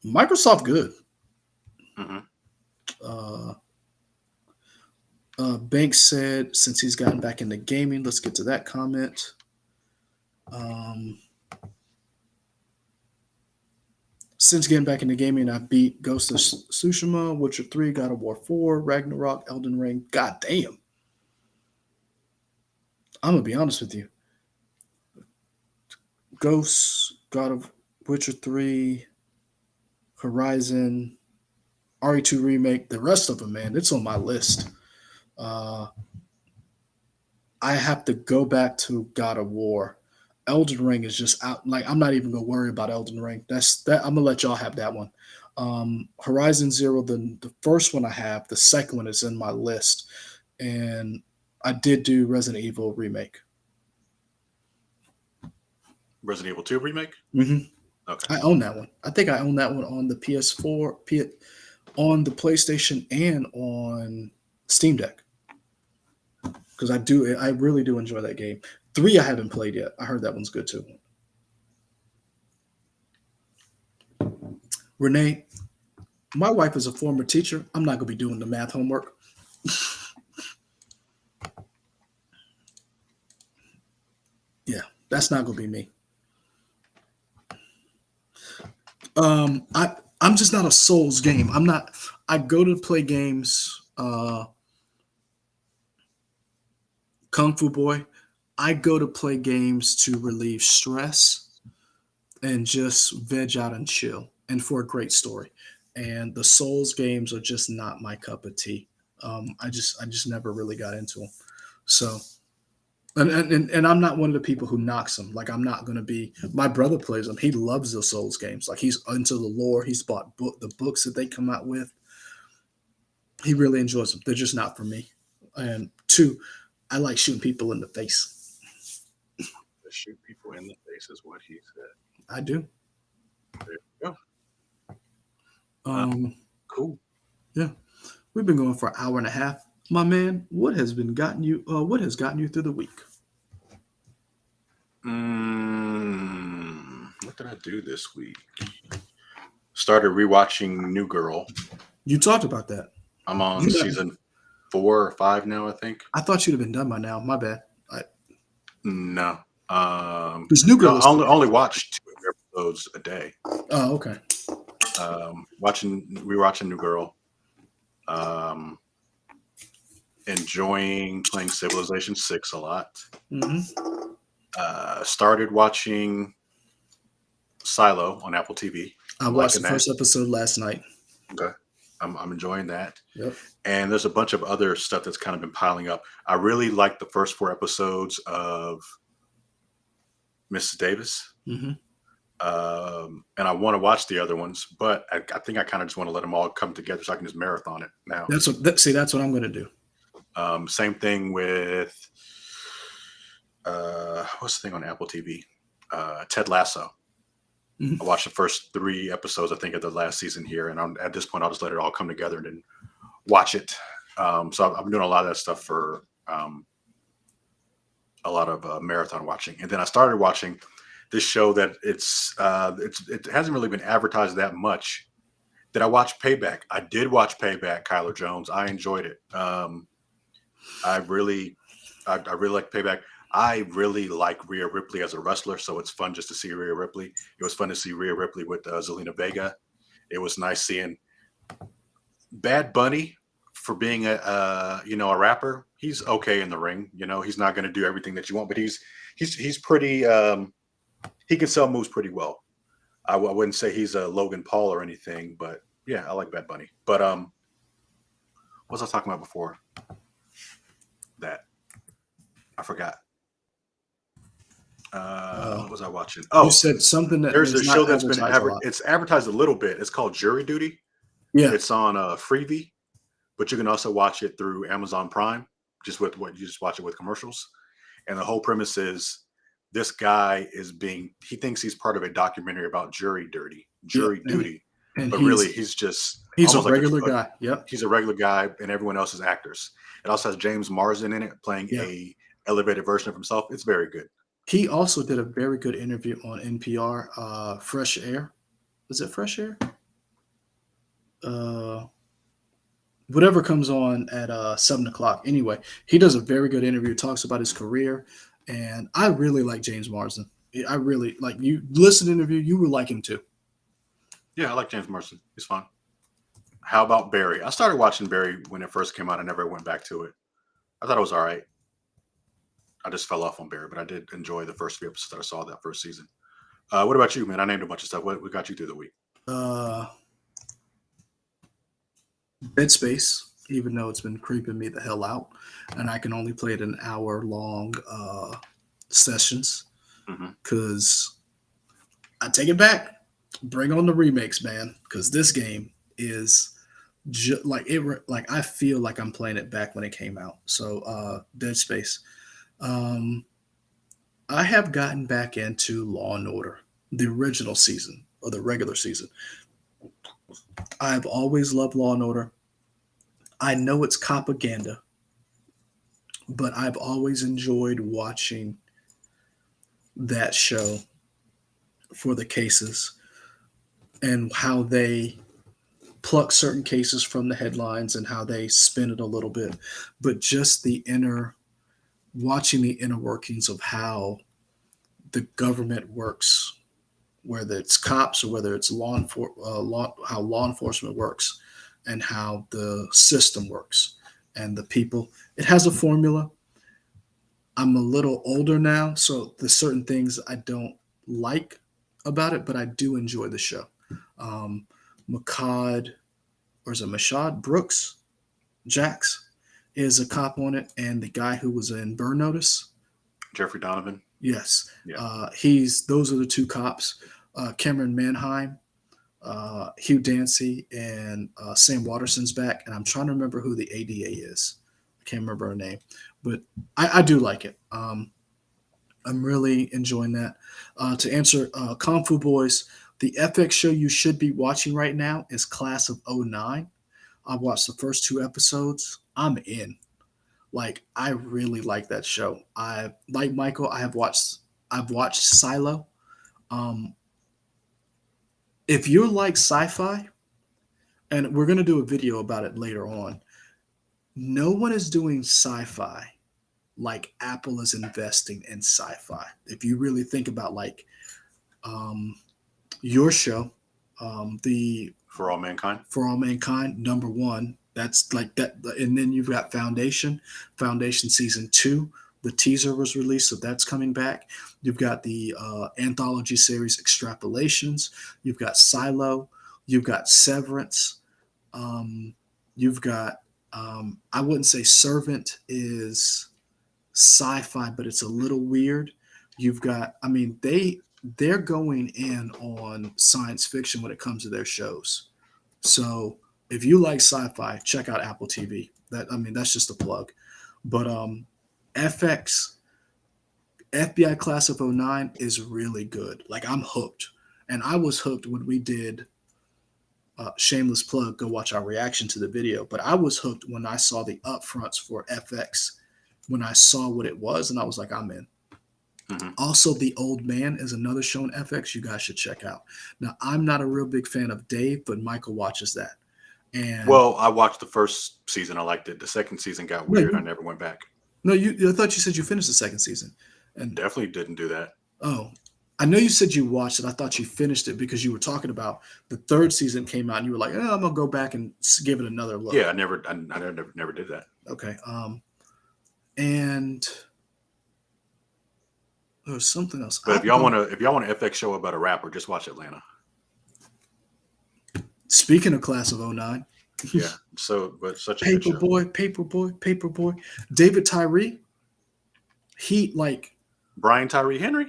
Microsoft good.
Hmm.
Uh, Banks said since he's gotten back into gaming, let's get to that comment. Um, since getting back into gaming, I beat Ghost of Tsushima, Witcher 3, God of War 4, Ragnarok, Elden Ring. God damn. I'm going to be honest with you. Ghosts, God of Witcher 3, Horizon, RE2 Remake, the rest of them, man, it's on my list. Uh, I have to go back to God of War. Elden Ring is just out. Like I'm not even gonna worry about Elden Ring. That's that. I'm gonna let y'all have that one. Horizon Zero, the first one I have. The second one is in my list, and I did do Resident Evil remake.
Resident Evil 2 remake.
hmm
Okay.
I own that one. I think I own that one on the PS4, on the PlayStation, and on Steam Deck because I do. I really do enjoy that game. Three I haven't played yet. I heard that one's good too. Renee, my wife is a former teacher. I'm not gonna be doing the math homework. Yeah, that's not gonna be me. I'm just not a Souls game. I'm not. I go to play games. Kung Fu Boy. I go to play games to relieve stress and just veg out and chill, and for a great story. And the Souls games are just not my cup of tea. I just never really got into them. So and I'm not one of the people who knocks them. Like I'm not going to be. My brother plays them. He loves the Souls games. Like he's into the lore. He's bought the books that they come out with. He really enjoys them. They're just not for me. And two, I like shooting people in the face.
To shoot people in the face is what he said.
I do.
There you go.
Um,
Cool.
yeah, we've been going for an hour and a half. My man, what has been gotten you? What has gotten you through the week?
What did I do this week? Started rewatching New Girl.
You talked about that.
I'm on season 4 or 5 now, I think.
I thought you'd have been done by now. My bad.
No.
This new girl
I
is.
only watch 2 episodes a day.
Oh, okay.
Rewatching New Girl. Enjoying playing Civilization 6 a lot.
hmm
Started watching Silo on Apple TV.
I watched the first episode last night.
Okay. I'm enjoying that.
Yep.
And there's a bunch of other stuff that's kind of been piling up. I really like the first 4 episodes of Mrs. Davis.
hmm
And I want to watch the other ones, but I think I kind of just want to let them all come together so I can just marathon it now.
That's what I'm going to do.
Same thing with what's the thing on Apple TV? Ted Lasso.
Mhm.
I watched the first 3 episodes, I think, of the last season here, and at this point, I'll just let it all come together and then watch it. So I've been doing a lot of that stuff for a lot of marathon watching, and then I started watching this show that it hasn't really been advertised that much. Did I watch Payback? I did watch Payback, Kyler Jones. I enjoyed it. I really like Payback. I really like Rhea Ripley as a wrestler, so it's fun just to see Rhea Ripley. It was fun to see Rhea Ripley with Zelina Vega. It was nice seeing Bad Bunny for being a rapper. He's okay in the ring. He's not going to do everything that you want, but he's pretty. He can sell moves pretty well. I wouldn't say he's a Logan Paul or anything, but yeah, I like Bad Bunny. But what was I talking about before that? I forgot. What was I watching?
You
Oh,
said something that
there's a
is
show
not
that's been
advertised a lot.
it's advertised a little bit. It's called Jury Duty.
Yeah.
It's on Freevee, but you can also watch it through Amazon Prime. just with what you just watch it with commercials. And the whole premise is this guy is being he thinks he's part of a documentary about
Yep.
jury duty,
And
but really he's just
he's a
almost like
regular guy. Yep.
he's a regular guy, and everyone else is actors. It also has James Marsden in it playing
Yeah.
a elevated version of himself. It's very good.
He also did a very good interview on NPR, Fresh Air. Was it Fresh Air? Uh, Whatever comes on at 7 o'clock. Anyway, he does a very good interview, talks about his career, and I really like James Marsden. I really like you listen to the interview, you will like him too.
Yeah, I like James Marsden. He's fun. How about Barry? I started watching Barry when it first came out. I never went back to it. I thought it was all right. I just fell off on Barry, but I did enjoy the first few episodes that I saw that first season. What about you, man? I named a bunch of stuff. What got you through the week?
Uh, Dead Space, even though it's been creeping me the hell out, and I can only play it in hour long sessions
Hmm.
because I take it back. Bring on the remakes, man, because this game is like it. Like I feel like I'm playing it back when it came out. So, Dead Space. Um, I have gotten back into Law and Order, the original season or the regular season. I've always loved Law and Order. I know it's propaganda, but I've always enjoyed watching that show for the cases and how they pluck certain cases from the headlines and how they spin it a little bit. But just watching the inner workings of how the government works, whether it's cops or whether it's how law enforcement works, and how the system works, and the people. It has a formula. I'm a little older now, so there's certain things I don't like about it, but I do enjoy the show. Um, McCod, or is it Mashad Brooks? Jax is a cop on it, and the guy who was in Burn Notice.
Jeffrey Donovan.
Yes,
Yeah.
he's those are the two cops. Cameron Manheim, Hugh Dancy, and Sam Waterson's back, and I'm trying to remember who the ADA is. I can't remember her name, but I do like it. I'm really enjoying that. To answer Kung Fu Boys, the FX show you should be watching right now is Class of '09. I watched the first two episodes. I'm in. Like I really like that show. I like Michael. I've watched Silo. Um, if you're like sci-fi, and we're gonna do a video about it later on. No one is doing sci-fi like Apple is investing in sci-fi. If you really think about like um, your show, the
For All Mankind.
For All Mankind, number one. That's like that, and then you've got Foundation season 2. The teaser was released, so that's coming back. You've got the anthology series Extrapolations. You've got Silo. You've got Severance. You've got I wouldn't say Servant is sci-fi, but it's a little weird. You've got, I mean, they're going in on science fiction when it comes to their shows. So if you like sci-fi, check out Apple TV. That's just a plug. But FX FBI Class of '09 is really good. Like I'm hooked, and I was hooked when we did. Shameless plug. Go watch our reaction to the video. But I was hooked when I saw the upfronts for FX. When I saw what it was, and I was like, I'm in.
Mm-hmm.
Also, The Old Man is another show on FX you guys should check out. Now, I'm not a real big fan of Dave, but Michael watches that. And
Well, I watched the first season. I liked it. The second season got weird. I never went back.
No, I thought you said you finished the second season. And
Definitely didn't do that.
oh, I know you said you watched it. I thought you finished it because you were talking about the third season came out, and you were like, oh, "I'm gonna go back and give it another look."
Yeah, I never did that.
Okay. And there was something else.
But if y'all want an FX show about a rapper, just watch Atlanta.
Speaking of Class of '09.
Yeah. But such a good show.
Paperboy. David Tyree. He like
Brian Tyree Henry.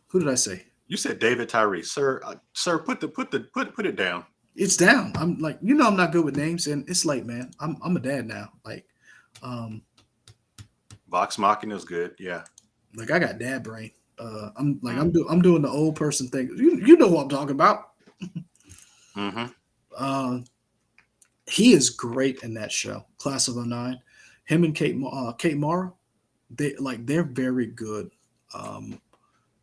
Who did I say?
You said David Tyree, sir. Sir, put it down.
It's down. I'm like, I'm not good with names, and it's late, man. I'm a dad now. Like, Um,
Vox Machina is good. Yeah.
like I got dad brain. I'm like
Mm.
I'm doing the old person thing. You know what I'm talking about.
Mm-hmm.
Uh, he is great in that show, Class of '09. Him and Kate Mara, they're very good. Um,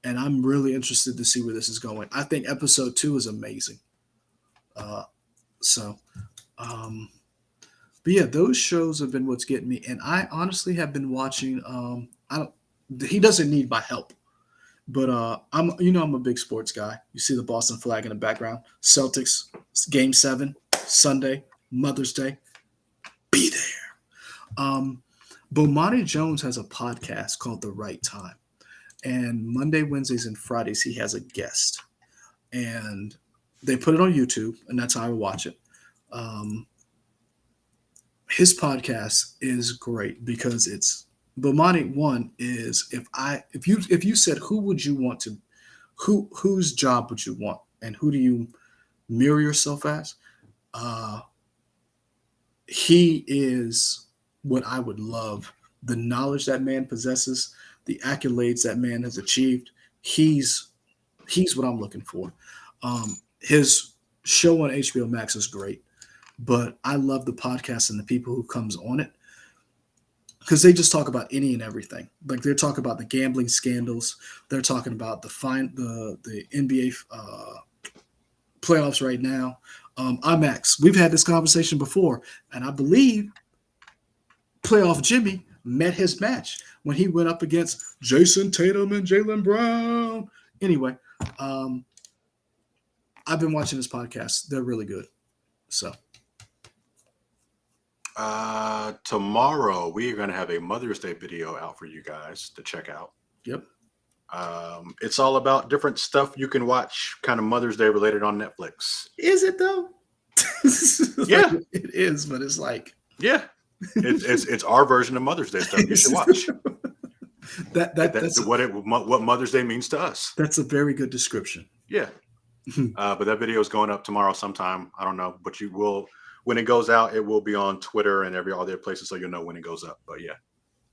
and I'm really interested to see where this is going. I think episode 2 is amazing. Uh, so, um, but yeah, those shows have been what's getting me. And I honestly have been watching. I don't. He doesn't need my help, but I'm a big sports guy. You see the Boston flag in the background. Celtics Game 7 Sunday, Mother's Day. Be there. Bomani Jones has a podcast called The Right Time, and Monday, Wednesdays, and Fridays he has a guest, and they put it on YouTube, and that's how I watch it. Um, his podcast is great because it's Bomani. One is if you said who would you want to whose job would you want and who do you mirror yourself as? Uh, he is what I would love. The knowledge that man possesses, the accolades that man has achieved. He's he's what I'm looking for. His show on HBO Max is great, but I love the podcast and the people who comes on it because they just talk about any and everything. Like they're talking about the gambling scandals. They're talking about the NBA playoffs right now. IMAX. We've had this conversation before, and I believe playoff Jimmy met his match when he went up against Jason Tatum and Jalen Brown. Anyway, um, I've been watching this podcast. They're really good. So,
Tomorrow we are going to have a Mother's Day video out for you guys to check out.
yep.
It's all about different stuff you can watch, kind of Mother's Day related on Netflix.
Is it though?
Yeah,
like, it is, but it's like
yeah. It's our version of Mother's Day stuff you should watch.
That's
What Mother's Day means to us.
that's a very good description.
Yeah. But that video is going up tomorrow sometime. I don't know, but you will when it goes out. It will be on Twitter and every other places, so you'll know when it goes up. But yeah,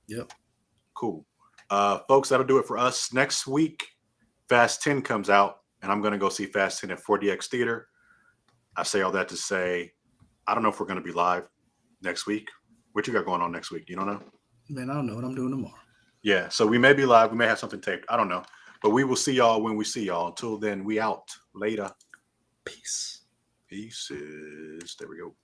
Yep.
cool. Folks, that'll do it for us. Next week, Fast 10 comes out, and I'm going to go see Fast 10 at 4DX Theater. I say all that to say, I don't know if we're going to be live next week. What you got going on next week? You don't know?
Man, I don't know what I'm doing tomorrow.
Yeah, so we may be live. We may have something taped. I don't know. But we will see y'all when we see y'all. Until then, we out. Later.
Peace.
Pieces. There we go.